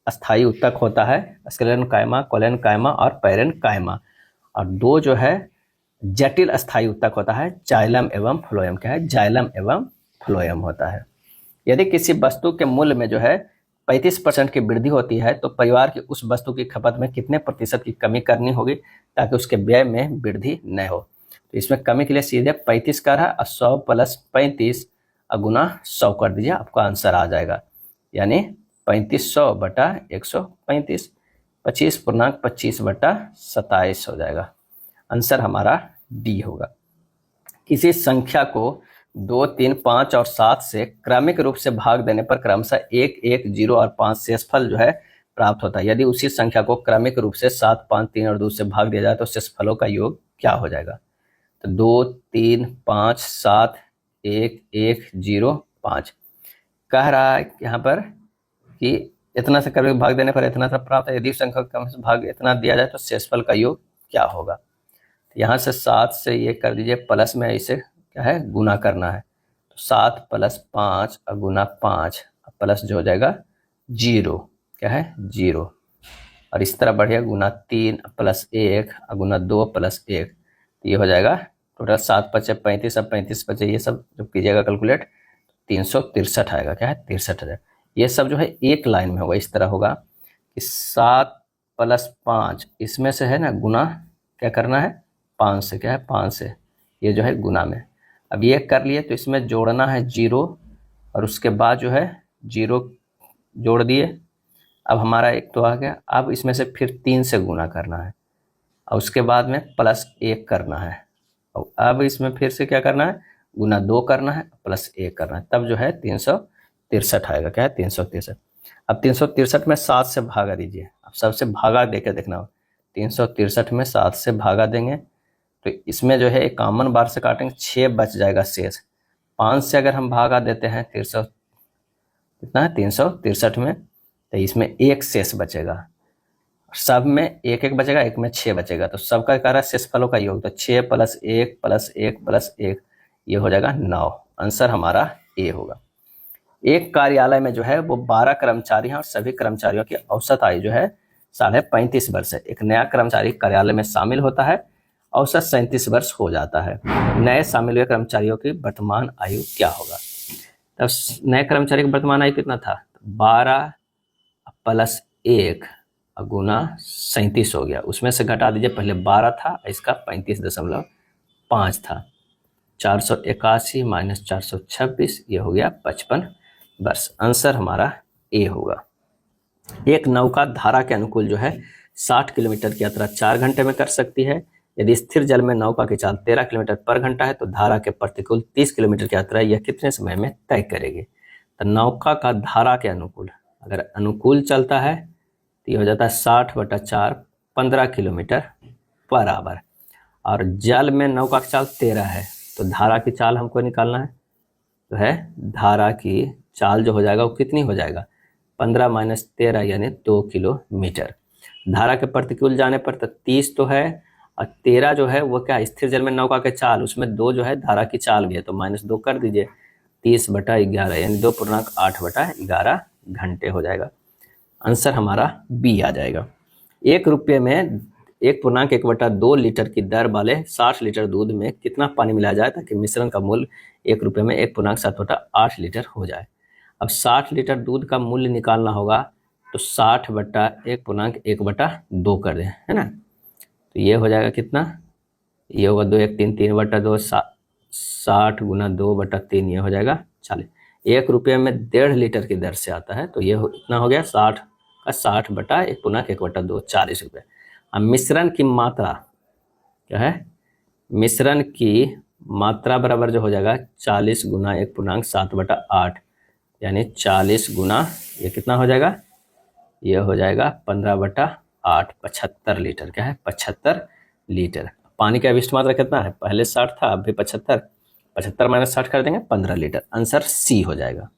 अस्थायी ऊतक होता है, स्क्लेरन कायमा, कोलेन कायमा और पैरेन कायमा। और 2 जो है जटिल अस्थायी ऊतक होता है, जाइलम एवं फ्लोएम। क्या है? जाइलम एवं फ्लोएम होता है। यदि किसी वस्तु के मूल्य में जो है 35% की वृद्धि होती है तो परिवार की उस वस्तु की खपत में कितने प्रतिशत की कमी करनी होगी ताकि उसके व्यय में वृद्धि न हो? तो इसमें कमी के लिए सीधे 35 कर है और 100 प्लस 35 गुना 100 कर दीजिए, आपका आंसर आ जाएगा। यानी 3500 बटा 135, 25.25 बटा 27 हो जाएगा। आंसर हमारा डी होगा। किसी संख्या को 2, 3, 5 और 7 से क्रमिक रूप से भाग देने पर क्रमशः 1, 1, 0 और 5 शेषफल जो है प्राप्त होता है। यदि उसी संख्या को क्रमिक रूप से 7, 5, 3 और 2 से भाग दिया जाए तो शेषफलों का योग क्या हो जाएगा? तो 2, 3, 5, 7, 1, 1, 0, 5 कह रहा है यहाँ पर कि इतना से क्रमिक भाग देने पर इतना सा प्राप्त है। यदि संख्या क्रम से भाग इतना दिया जाए तो शेषफल का योग क्या होगा? यहाँ से 7 से ये कर दीजिए प्लस में इसे क्या है गुना करना है, तो 7 प्लस 5 और गुना 5 प्लस जो हो जाएगा 0। क्या है? 0। और इस तरह बढ़िया गुना 3 प्लस 1 और गुना 2 प्लस 1, तो ये हो जाएगा टोटल 7 × 5 = 35, अब 35 × 5 ये सब जब कीजिएगा कैलकुलेट 363 आएगा। क्या है? 63,000। ये सब जो है एक लाइन में होगा, इस तरह होगा कि 7 प्लस 5 इसमें से है ना गुना क्या करना है 5 से। क्या है? 5 से ये जो है गुना में। अब ये कर लिए तो इसमें जोड़ना है 0 और उसके बाद जो है 0 जोड़ दिए। अब हमारा एक तो आ गया। अब इसमें से फिर 3 से गुना करना है और उसके बाद में प्लस 1 करना है। और अब इसमें फिर से क्या करना है गुना 2 करना है प्लस 1 करना है, तब जो है 363 आएगा। क्या है? 363। अब 363 में 7 से भागा दीजिए। अब सबसे भागा देकर देखना हो, 363 में 7 से भागा देंगे तो इसमें जो है एक कॉमन बार से काटेंगे, 6 बच जाएगा शेष। 5 से अगर हम भागा देते हैं 300 कितना है 363 में, तो इसमें 1 शेष बचेगा। सब में 1 1 बचेगा, एक में 6 बचेगा, तो सबका क्या है शेषफलों का योग, तो 6 प्लस 1 प्लस 1 प्लस 1 ये हो जाएगा 9। आंसर हमारा ए होगा। एक कार्यालय में जो है वो 12 कर्मचारी हैं और सभी कर्मचारियों की औसत आयु जो है 35.5 वर्ष है। एक नया कर्मचारी कार्यालय में शामिल होता है, औसत 37 वर्ष हो जाता है। नए शामिल हुए कर्मचारियों की वर्तमान आयु क्या होगा? तब नए कर्मचारी की वर्तमान आयु कितना था? 12 प्लस 1 गुना 37 हो गया। उसमें से घटा दीजिए, पहले 12 था, इसका 35.5 था। 481 माइनस 426, ये हो गया 55 वर्ष। आंसर हमारा ए होगा। एक नौका धारा के अनुकूल जो है 60 किलोमीटर की यात्रा 4 घंटे में कर सकती है। यदि स्थिर जल में नौका की चाल 13 किलोमीटर पर घंटा है तो धारा के प्रतिकूल 30 किलोमीटर की यात्रा यह कितने समय में तय करेगी। तो नौका का धारा के अनुकूल, अगर अनुकूल चलता है तो ये हो जाता है 60/4, 15 किलोमीटर पर आवर। और जल में नौका की चाल 13 है तो धारा की चाल हमको निकालना है, तो है धारा की चाल जो हो जाएगा वो कितनी हो जाएगा, 15 माइनस 13 यानी 2 किलोमीटर। धारा के प्रतिकूल जाने पर तो 30 तो है, और 13 जो है वो क्या, स्थिर जल में नौका के चाल, उसमें 2 जो है धारा की चाल भी है, तो -2 कर दीजिए, 30/11 यानी 2.8/11 घंटे हो जाएगा। आंसर हमारा बी आ जाएगा। 1 रुपये में 1.1/2 लीटर की दर वाले 60 लीटर दूध में कितना पानी मिलाया जाए ताकि मिश्रण का मूल्य 1 रुपये में 1.7/8 लीटर हो जाए। अब 60 लीटर दूध का मूल्य निकालना होगा, तो 60/1.1/2 कर दें, है ना। तो ये हो जाएगा कितना, ये होगा 2 1 3 3/2, 60 गुना 2/3, ये हो जाएगा 40। 1 रुपये में 1.5 लीटर की दर से आता है, तो ये इतना हो गया 60 का 60/1.1/2, 40 रुपये। अब मिश्रण की मात्रा क्या है, मिश्रण की मात्रा बराबर जो हो जाएगा 40 गुना 1.7/8 यानी 40 गुना ये कितना हो जाएगा, ये हो जाएगा 15/8, 75 लीटर। क्या है, 75 लीटर। पानी का अभिष्ट मात्रा कितना है, पहले 60 था, अब भी 75, 75 माइनस 60 कर देंगे 15 लीटर। आंसर सी हो जाएगा।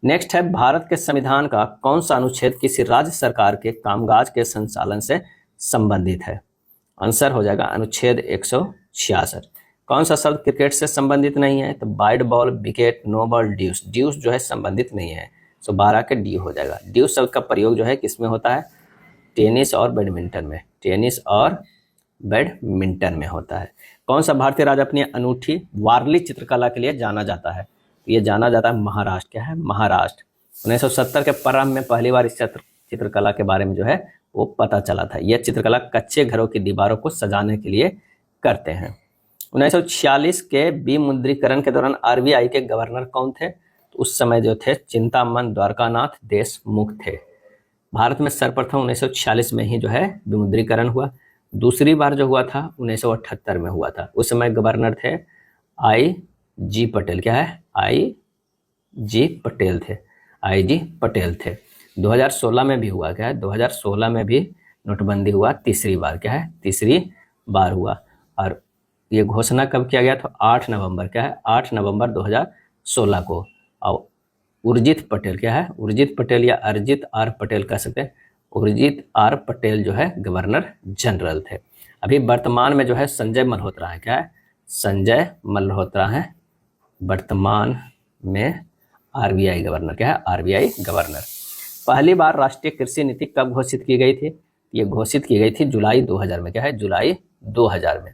नेक्स्ट है, भारत के संविधान का कौन सा अनुच्छेद किसी राज्य सरकार के कामकाज के संचालन से संबंधित है। आंसर हो जाएगा अनुच्छेद 166। कौन सा शब्द क्रिकेट से संबंधित नहीं है, तो wide ball, wicket, no ball, deuce. Deuce जो है संबंधित नहीं है, तो 12 के डी हो जाएगा। ड्यूस शब्द का प्रयोग जो है किसमें होता है, टेनिस और बैडमिंटन में, टेनिस और बैडमिंटन में होता है। कौन सा भारतीय राज्य अपनी अनूठी वारली चित्रकला के लिए जाना जाता है, ये जाना जाता है महाराष्ट्र। क्या है, महाराष्ट्र। 1970 के प्रारंभ में पहली बार इस चित्रकला के बारे में जो है वो पता चला था। यह चित्रकला कच्चे घरों की दीवारों को सजाने के लिए करते हैं। 1946 के विमुद्रीकरण के दौरान आरबीआई के गवर्नर कौन थे, तो उस समय जो थे चिंतामन द्वारकानाथ देशमुख थे। भारत में सर्वप्रथम 1946 में ही जो है विमुद्रीकरण हुआ। दूसरी बार जो हुआ था 1978 में हुआ था। उस समय गवर्नर थे आई.जी. पटेल। क्या है, आई.जी. पटेल थे, आई.जी. पटेल थे। 2016 में भी हुआ। क्या है, 2016 में भी नोटबंदी हुआ, तीसरी बार। क्या है, तीसरी बार हुआ। और ये घोषणा कब किया गया, तो 8 नवंबर। क्या है, 8 नवंबर 2016 को। और उर्जित पटेल, क्या है, उर्जित पटेल या अरिजित आर पटेल कह सकते हैं, उर्जित आर पटेल जो है गवर्नर जनरल थे। अभी वर्तमान में जो है संजय मल्होत्रा है। क्या है, संजय मल्होत्रा है वर्तमान में आरबीआई गवर्नर। क्या है, आरबीआई गवर्नर। पहली बार राष्ट्रीय कृषि नीति कब घोषित की गई थी, ये घोषित की गई थी जुलाई 2000 में। क्या है, जुलाई 2000 में।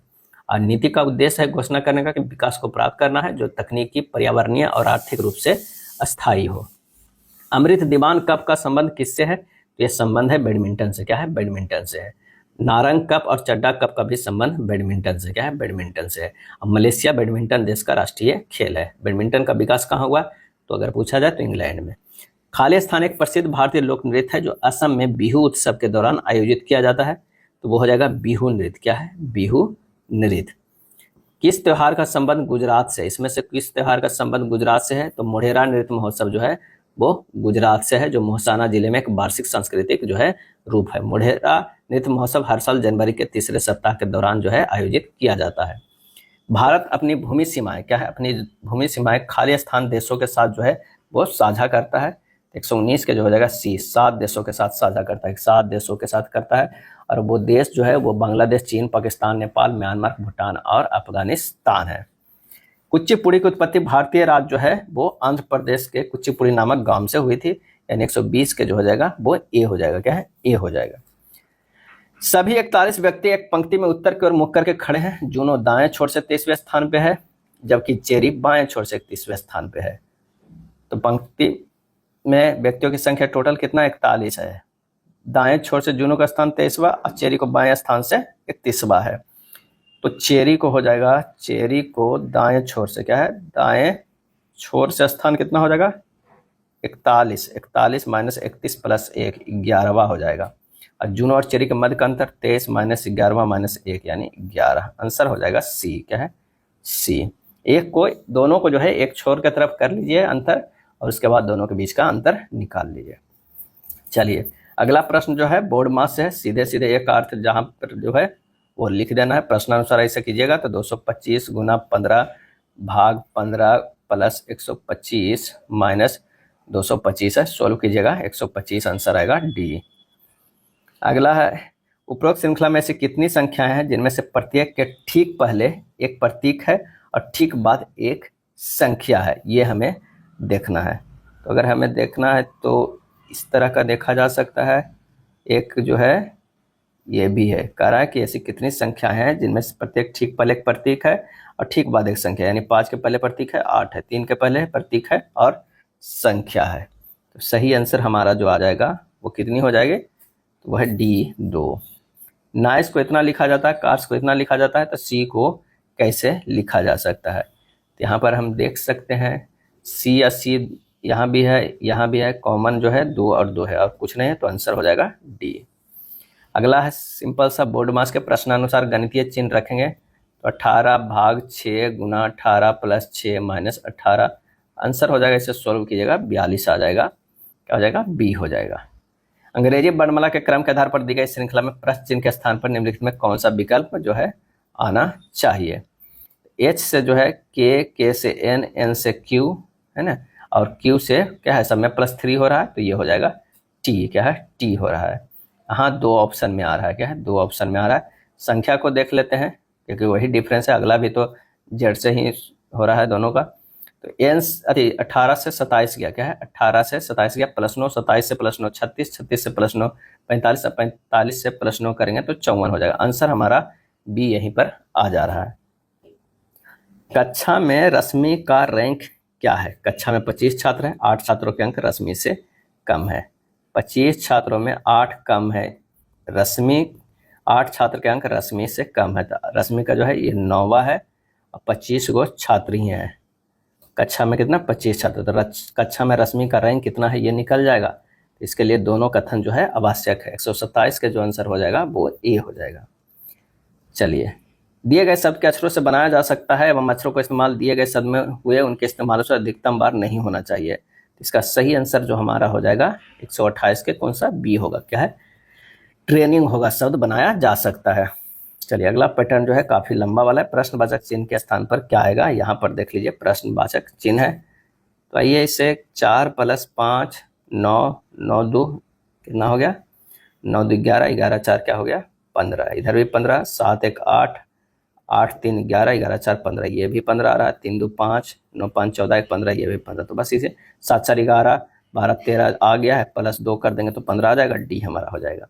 और नीति का उद्देश्य है घोषणा करने का कि विकास को प्राप्त करना है जो तकनीकी, पर्यावरणीय और आर्थिक रूप से अस्थायी हो। अमृत दीवान कप का संबंध किससे है, तो यह संबंध है बैडमिंटन से। क्या है, बैडमिंटन से है। नारंग कप और चड्डा कप का भी संबंध बैडमिंटन से। क्या है, बैडमिंटन से है। अब मलेशिया बैडमिंटन देश का राष्ट्रीय खेल है। बैडमिंटन का विकास कहाँ हुआ, तो अगर पूछा जाए तो इंग्लैंड में। खालिस्तान एक प्रसिद्ध भारतीय लोक नृत्य है जो असम में बिहू उत्सव के दौरान आयोजित किया जाता है, तो वो हो जाएगा बिहू नृत्य। क्या है, बिहू नृत्य। किस त्योहार का संबंध गुजरात से, इसमें से किस त्योहार का संबंध गुजरात से है, तो मोढेरा नृत्य महोत्सव जो है वो गुजरात से है, जो मोहसाना जिले में एक वार्षिक सांस्कृतिक जो है रूप है। मोढेरा नृत्य महोत्सव हर साल जनवरी के तीसरे सप्ताह के दौरान जो है आयोजित किया जाता है। भारत अपनी भूमि सीमाएं, क्या है, अपनी भूमि सीमाएं खालिस्तान देशों के साथ जो है वो साझा करता है। 119 के जो हो जाएगा सी, 7 देशों के साथ साझा करता है, 7 देशों के साथ करता है। और वो देश जो है वो बांग्लादेश, चीन, पाकिस्तान, नेपाल, म्यांमार, भूटान और अफगानिस्तान है। कुचिपुड़ी की उत्पत्ति भारतीय राज्य जो है वो आंध्र प्रदेश के कुचिपुड़ी नामक गांव से हुई थी, यानी 120 के जो हो जाएगा वो ए हो जाएगा। क्या है, ए हो जाएगा। सभी 41 व्यक्ति एक पंक्ति में उत्तर की ओर मुख करके खड़े हैं। जूनो दाएं छोर से 23वें स्थान पे है, जबकि चेरी बाएं छोर से 31वें स्थान पे है। तो पंक्ति में व्यक्तियों की संख्या टोटल कितना, 41 है। दाएं छोर से जूनों का स्थान 23वां और चेरी को बाएं स्थान से 31वां है। तो चेरी को हो जाएगा, चेरी को दाएं छोर से क्या है, दाएं छोर से स्थान कितना हो जाएगा 41, 41 माइनस 31 प्लस 1 11वां हो जाएगा। और जून और चेरी के मध्य का अंतर 23 माइनस 11वां माइनस 1 यानी 11। आंसर हो जाएगा सी। क्या है, सी। एक को दोनों को जो है एक छोर की तरफ कर लीजिए अंतर, और उसके बाद दोनों के बीच का अंतर निकाल लीजिए। चलिए अगला प्रश्न जो है बोर्ड मास से है, सीधे सीधे एक अर्थ जहां पर जो है वो लिख देना है। प्रश्नानुसार ऐसे कीजिएगा तो 225 गुना 15 भाग 15 प्लस 125 माइनस 225 है, सोल्व कीजिएगा 125 आंसर आएगा डी। अगला है उपरोक्त श्रृंखला में ऐसी कितनी संख्याएं हैं जिनमें से प्रत्येक के ठीक पहले एक प्रतीक है और ठीक बाद एक संख्या है, ये हमें देखना है। तो अगर हमें देखना है तो इस तरह का देखा जा सकता है। एक जो है ये भी है, कह रहा है कि ऐसी कितनी संख्या हैं जिनमें से प्रत्येक ठीक पहले एक प्रतीक है और ठीक बाद एक संख्या, यानी 5 के पहले प्रतीक है 8 है, 3 के पहले प्रतीक है और संख्या है। तो सही आंसर हमारा जो आ जाएगा वो कितनी हो जाएगी, तो वह डी 2। नाइस को इतना लिखा जाता है, कार्स को इतना लिखा जाता है, तो सी को कैसे लिखा जा सकता है। तो यहाँ पर हम देख सकते हैं सी या सी यहाँ भी है, कॉमन जो है 2 और 2 है और कुछ नहीं है, तो आंसर हो जाएगा डी। अगला है सिंपल सा बोर्ड मास के प्रश्नानुसार गणितीय चिन्ह रखेंगे। तो 18 भाग 6 गुना 18 प्लस 6 माइनस 18 आंसर हो जाएगा, इसे सोल्व कीजिएगा 42 आ जाएगा। क्या हो जाएगा, बी हो जाएगा। अंग्रेजी वर्णमाला के क्रम के आधार पर दी गई श्रृंखला में प्रश्न चिन्ह के स्थान पर निम्नलिखित में कौन सा विकल्प जो है आना चाहिए। एच से जो है के से एन, एन से क्यू है ना, और क्यू से क्या है सब में +3 हो रहा है, तो ये हो जाएगा टी। क्या है, टी हो रहा है। हाँ 2 ऑप्शन में आ रहा है, क्या है 2 ऑप्शन में आ रहा है। संख्या को देख लेते हैं क्योंकि वही डिफरेंस है, अगला भी तो जेड से ही हो रहा है दोनों का। तो एन 18 से 27 गया, क्या है 18 से 27 गया +9, 27 से +9 36, 36 से +9 45, 45 से +9 करेंगे तो 54 हो जाएगा। आंसर हमारा बी यहीं पर आ जा रहा है। कक्षा में रश्मि का रैंक क्या है। कक्षा में 25 छात्र हैं, 8 छात्रों के अंक रश्मि से कम है। 25 छात्रों में 8 कम है रश्मि, 8 छात्र के अंक रश्मि से कम है। तो रश्मि का जो है ये 9वां है और 25 गो छात्र ही हैं। कक्षा में कितना 25 छात्र, तो कक्षा में रश्मि का रैंक कितना है ये निकल जाएगा। इसके लिए दोनों कथन जो है आवश्यक है। 127 के जो आंसर हो जाएगा वो ए हो जाएगा। चलिए दिए गए शब्द के अक्षरों से बनाया जा सकता है एवं अक्षरों का इस्तेमाल दिए गए शब्द में हुए उनके इस्तेमालों से अधिकतम बार नहीं होना चाहिए। इसका सही आंसर जो हमारा हो जाएगा 128 के कौन सा, बी होगा। क्या है, ट्रेनिंग होगा, शब्द बनाया जा सकता है। चलिए अगला पैटर्न जो है काफी लंबा वाला है। प्रश्नवाचक चिन्ह के स्थान पर क्या आएगा, यहाँ पर देख लीजिए प्रश्नवाचक चिन्ह है। तो आइए इसे 4 + 5 9, 9 2 कितना हो गया 9 2 11, 11 4 क्या हो गया 15, इधर भी 15, 7 1 8, 8 3 11, 11 4 15, ये भी 15 आ रहा है, 3 2 5, 9 5 14 1 15, ये भी 15। तो बस इसे 7 4 11 12 13 आ गया है, +2 कर देंगे तो 15 आ जाएगा, डी हमारा हो जाएगा।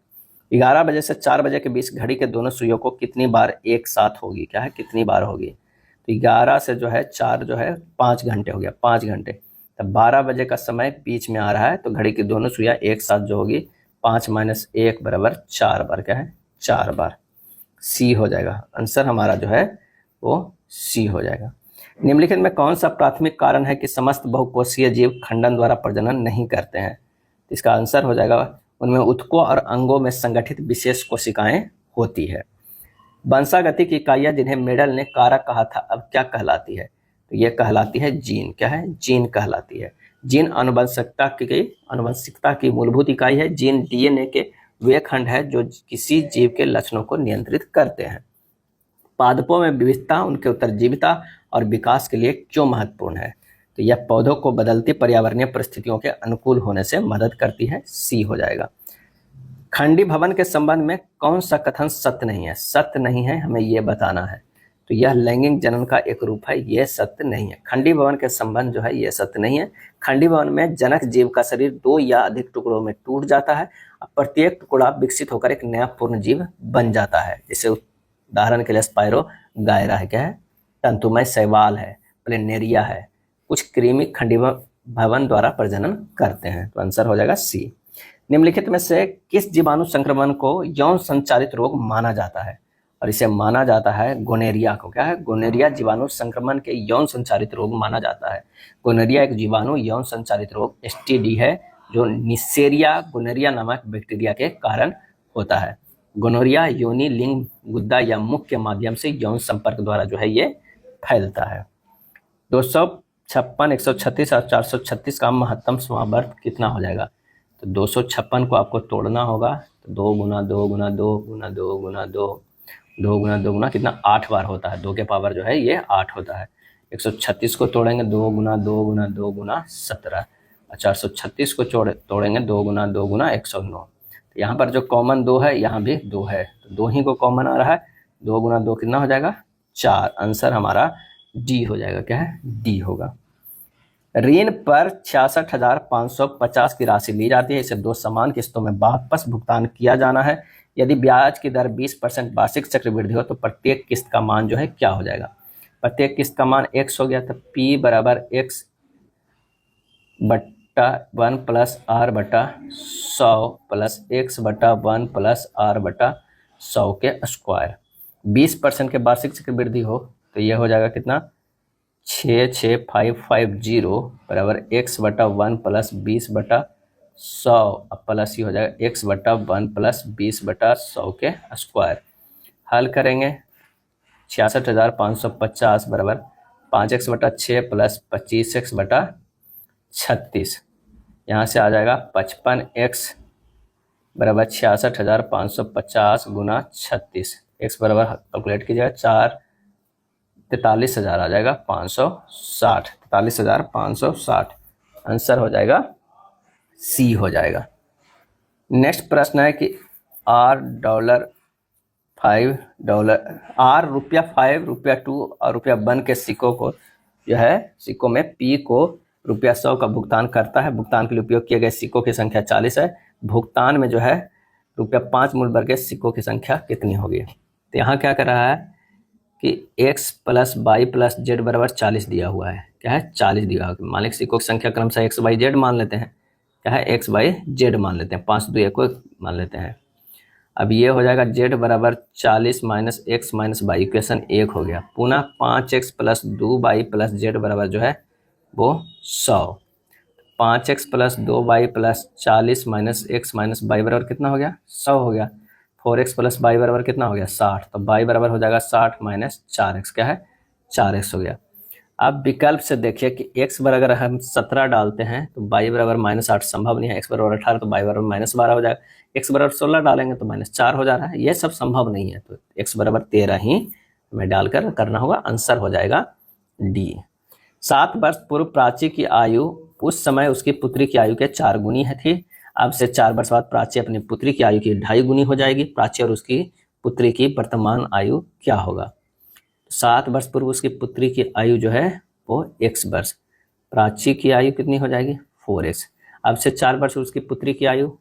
11 बजे से 4 बजे के बीच घड़ी के दोनों सुइयों को कितनी बार एक साथ होगी, क्या है कितनी बार होगी। तो 11 से जो है 4 जो है 5 घंटे हो गया, 5 घंटे। तब 12 बजे का समय बीच में आ रहा है, तो घड़ी की दोनों सुइयां एक साथ जो होगी 5 - 1 = 4 बार, क्या है 4 बार। सी हो जाएगा, आंसर हमारा जो है वो सी हो जाएगा। निम्नलिखित में कौन सा प्राथमिक कारण है कि समस्त बहुकोषीय जीव खंडन द्वारा प्रजनन नहीं करते हैं। इसका आंसर हो जाएगा उनमें ऊतकों और अंगों में संगठित विशेष कोशिकाएं होती है। वंशागति की इकाइयां जिन्हें मेडल ने कारक कहा था अब क्या कहलाती है, तो ये कहलाती है जीन। क्या है, जीन कहलाती है। जीन आनुवंशिकता की मूलभूत इकाई है। जीन डीएनए के वे खंड है जो किसी जीव के लक्षणों को नियंत्रित करते हैं। पादपों में विविधता उनके उत्तरजीविता और विकास के लिए क्यों महत्वपूर्ण है, तो यह पौधों को बदलती पर्यावरणीय परिस्थितियों के अनुकूल होने से मदद करती है। सी हो जाएगा। खंडी भवन के संबंध में कौन सा कथन सत्य नहीं है। सत्य नहीं है हमें यह बताना है, तो यह लैंगिक जनन का एक रूप है, यह सत्य नहीं है। खंडी भवन के संबंध जो है यह सत्य नहीं है। खंडी भवन में जनक जीव का शरीर 2 या अधिक टुकड़ों में टूट जाता है, प्रत्येक टुकड़ा विकसित होकर एक नया पूर्ण जीव बन जाता है। जैसे उदाहरण के लिए स्पाइरो गायरा है, क्या है तंतुमय शैवाल है, प्लेनेरिया है। कुछ कृमि खंडी भवन द्वारा प्रजनन करते हैं, तो आंसर हो जाएगा सी। निम्नलिखित में से किस जीवाणु संक्रमण को यौन संचारित रोग माना जाता है? और इसे माना जाता है गोनेरिया को। क्या है? गोनेरिया जीवाणु संक्रमण के यौन संचारित रोग माना जाता है। गोनेरिया एक जीवाणु यौन संचारित रोग STD है जो निसेरिया गोनेरिया नामक बैक्टीरिया के कारण होता है। गोनोरिया योनि, लिंग, गुद्दा या मुख के माध्यम से यौन संपर्क द्वारा जो है ये फैलता है। 256, 136 और 436 का महत्तम समावर्त कितना हो जाएगा? तो 256 को आपको तोड़ना होगा, तो 2 गुना 2 गुना 2 गुना 2 गुना 2 2 गुना 2 गुना कितना 8 बार होता है। 2 के पावर जो है ये 8 होता है। 136 को तोड़ेंगे 2 गुना 2 गुना 2 गुना 17 और 436 को तोड़ेंगे 2 गुना 2 गुना 109। तो यहाँ पर जो कॉमन 2 है यहाँ भी 2 है, तो 2 ही को कॉमन आ रहा है। 2 गुना 2 कितना हो जाएगा? 4। आंसर हमारा डी हो जाएगा। क्या है? डी होगा। ऋण पर 66,550 की राशि ली जाती है। इसे 2 समान किस्तों में वापस भुगतान किया जाना है। यदि ब्याज की दर 20% वार्षिक चक्रवृद्धि हो तो प्रत्येक किस्त का मान जो है क्या हो जाएगा? प्रत्येक किस्त का मान x हो गया, तो P बराबर x बट्टा 1 प्लस R बटा 100 प्लस x बटा 1 प्लस R बटा 100 के स्क्वायर। 20% के वार्षिक चक्रवृद्धि हो तो यह हो जाएगा कितना? 66550 बराबर x बटा 1 प्लस 20 बटा 100 प्लस ये हो जाएगा x बटा 1 प्लस 20 बटा 100 के स्क्वायर। हल करेंगे 66,550 बराबर 5x बटा 6 प्लस 25x बटा 36। यहाँ से आ जाएगा 55x बराबर 66,550 गुना 36। x बराबर कैलकुलेट कीजिएगा 43,000 आ जाएगा 560। 43,560 आंसर हो जाएगा सी हो जाएगा। नेक्स्ट प्रश्न है कि R रुपया 5, रुपया 2 और रुपया 1 के सिक्कों को जो है सिक्कों में P को रुपया 100 का भुगतान करता है। भुगतान के लिए उपयोग किए गए सिक्कों की संख्या 40 है। भुगतान में जो है रुपया 5 मूल्य वर्ग के सिक्कों की संख्या कितनी होगी? तो यहाँ क्या कर रहा है कि x plus y plus z बराबर 40 दिया हुआ है। क्या है? 40 दिया हुआ है। मालिक सिक्कों की संख्या क्रमशः x वाई जेड मान लेते हैं। क्या है? x वाई जेड मान लेते हैं। 5 2 1 को मान लेते हैं। अब ये हो जाएगा z बराबर 40 minus x minus y, equation 1 हो गया। पुनः 5x plus 2y plus z बराबर जो है वो 100। 5x plus 2y plus 40 minus x minus y बराबर कितना हो गया? 100 हो गया। 4x प्लस वाई बराबर कितना हो गया? 60। तो y बराबर हो जाएगा 60 माइनस 4x। क्या है? 4x हो गया। अब विकल्प से देखिए कि x बराबर अगर हम 17 डालते हैं तो y बराबर -8 संभव नहीं है। x बराबर 18 तो y बराबर -12 हो जाएगा। x बराबर 16 डालेंगे तो -4 हो जा रहा है। ये सब संभव नहीं है, तो x बराबर 13 ही हमें डालकर करना होगा। आंसर हो जाएगा डी। 7 वर्ष पूर्व प्राची की आयु उस समय उसकी पुत्री की आयु के 4 गुनी थी। अब से 4 वर्ष बाद प्राची अपनी पुत्री की आयु की 2.5 गुनी हो जाएगी। प्राची और उसकी पुत्री की वर्तमान आयु क्या होगा? 7 वर्ष पूर्व उसकी पुत्री की आयु जो है वो x वर्ष, प्राची की आयु कितनी हो जाएगी? 4x। अब से 4 वर्ष उसकी पुत्री की आयु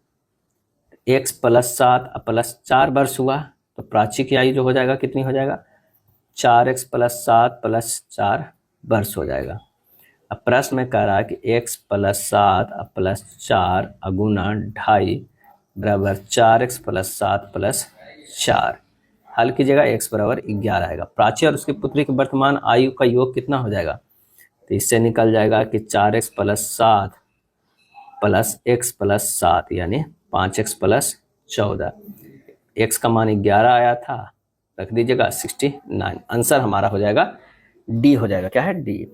x प्लस 7 प्लस 4 वर्ष हुआ, तो प्राची की आयु जो हो जाएगा कितनी हो जाएगा? 4x प्लस 7 प्लस 4 वर्ष हो जाएगा। अब प्रश्न में कह रहा है कि x प्लस 7 प्लस 4 गुना 2.5 बराबर 4x प्लस 7 प्लस 4। हल कीजिएगा, x बराबर 11 आएगा। प्राची और उसकी पुत्री की वर्तमान आयु का योग कितना हो जाएगा? तो इससे निकल जाएगा कि 4x plus 7 plus x plus 7 यानी 5x प्लस 14। x का मान 11 आया था, रख दीजिएगा 69। आंसर हमारा हो जाएगा डी हो जाएगा। क्या है? डी।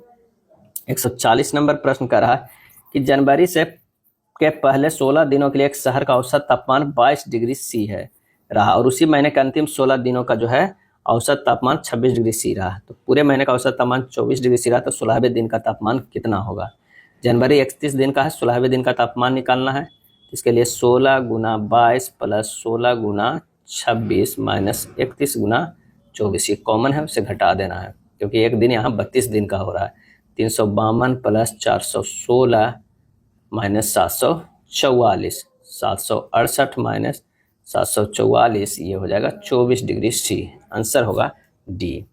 140 नंबर प्रश्न कर रहा है कि जनवरी से के पहले 16 दिनों के लिए एक शहर का औसत तापमान 22 डिग्री सी है रहा और उसी महीने के अंतिम 16 दिनों का जो है औसत तापमान 26 डिग्री सी रहा। तो पूरे महीने का औसत तापमान 24 डिग्री सी रहा, तो 16वें दिन का तापमान कितना होगा? जनवरी 31 दिन का है, 16वें दिन का तापमान निकालना है। इसके लिए 16 गुना 22 प्लस 16 गुना 26 माइनस 31 गुना 24, ये कॉमन है, उसे घटा देना है क्योंकि एक दिन यहाँ 32 दिन का हो रहा है। 352 प्लस 416 माइनस 744, 768 माइनस 744, ये हो जाएगा 24 डिग्री सी। आंसर होगा डी।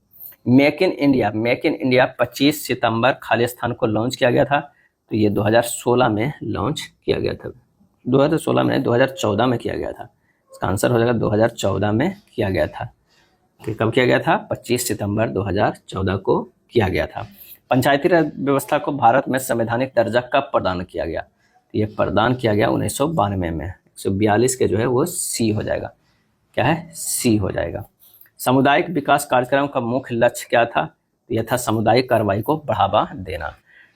मेक इन इंडिया 25 सितंबर खालिस्तान को लॉन्च किया गया था, तो ये 2016 में लॉन्च किया गया था। 2016 में 2014 में किया गया था। इसका आंसर हो जाएगा 2014 में किया गया था। कि कब किया गया था? 25 सितंबर 2014 को किया गया था। पंचायती राज व्यवस्था को भारत में संवैधानिक दर्जा कब प्रदान किया गया? तो ये प्रदान किया गया 1992 में। 142 के जो है वो सी हो जाएगा। क्या है? सी हो जाएगा। सामुदायिक विकास कार्यक्रम का मुख्य लक्ष्य क्या था? तो यह था सामुदायिक कार्रवाई को बढ़ावा देना।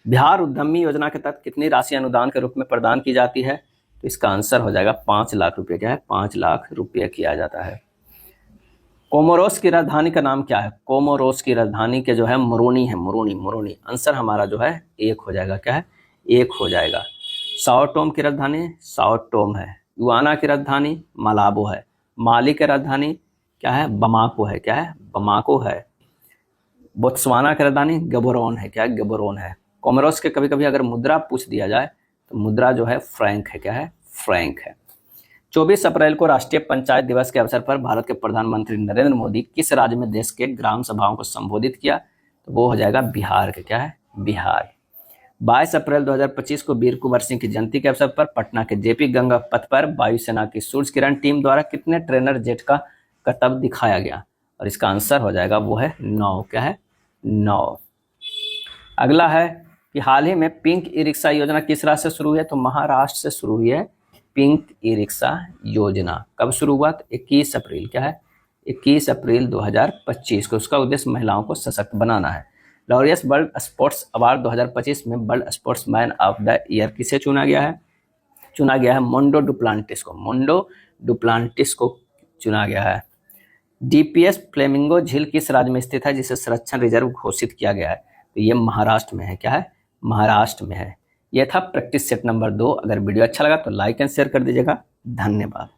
बिहार उद्यमी योजना के तहत कितनी राशि अनुदान के रूप में प्रदान की जाती है? तो इसका आंसर हो जाएगा 5 लाख रुपये। क्या है? 5 लाख रुपये किया जाता है। कोमोरोस की राजधानी का नाम क्या है? कोमोरोस की राजधानी के जो है मोरोनी है। मोरोनी आंसर हमारा जो है 1 हो जाएगा। क्या है? 1 हो जाएगा। साओ टोम की राजधानी साओ टोम है। युआना की राजधानी मालाबो है। माली की राजधानी क्या है? बमाको है। क्या है? बमाको है। बोत्सवाना की राजधानी गबोरोन है। क्या है? गबोरोन है। कोमोरोस के कभी कभी अगर मुद्रा पूछ दिया जाए तो मुद्रा जो है फ्रैंक है। क्या है? फ्रैंक है। 24 अप्रैल को राष्ट्रीय पंचायत दिवस के अवसर पर भारत के प्रधानमंत्री नरेंद्र मोदी किस राज्य में देश के ग्राम सभाओं को संबोधित किया? तो वो हो जाएगा बिहार के। क्या है? बिहार। 22 अप्रैल 2025 को वीर कुंवर सिंह की जयंती के अवसर पर पटना के जेपी गंगा पथ पर वायुसेना की सूर्य किरण टीम द्वारा कितने ट्रेनर जेट का करतब दिखाया गया? और इसका आंसर हो जाएगा वो है 9। क्या है? 9। अगला है कि हाल ही में पिंक ई रिक्शा योजना किस राज्य से शुरू हुई है? तो महाराष्ट्र से शुरू हुई है पिंक ई रिक्शा योजना। कब शुरू हुआ? तो 21 अप्रैल। क्या है? 21 अप्रैल 2025 को। उसका उद्देश्य महिलाओं को सशक्त बनाना है। लॉरियस वर्ल्ड स्पोर्ट्स अवार्ड 2025 में world sportsman of the year किसे चुना गया है? चुना गया है मोंडो डुप्लांटिस को। मोंडो डुप्लांटिस को चुना गया है। डीपीएस फ्लेमिंगो झील किस राज्य में स्थित है जिसे संरक्षण रिजर्व घोषित किया गया है? तो ये महाराष्ट्र में है। क्या है? महाराष्ट्र में है। यह था प्रैक्टिस सेट नंबर 2। अगर वीडियो अच्छा लगा तो लाइक एंड शेयर कर दीजिएगा। धन्यवाद।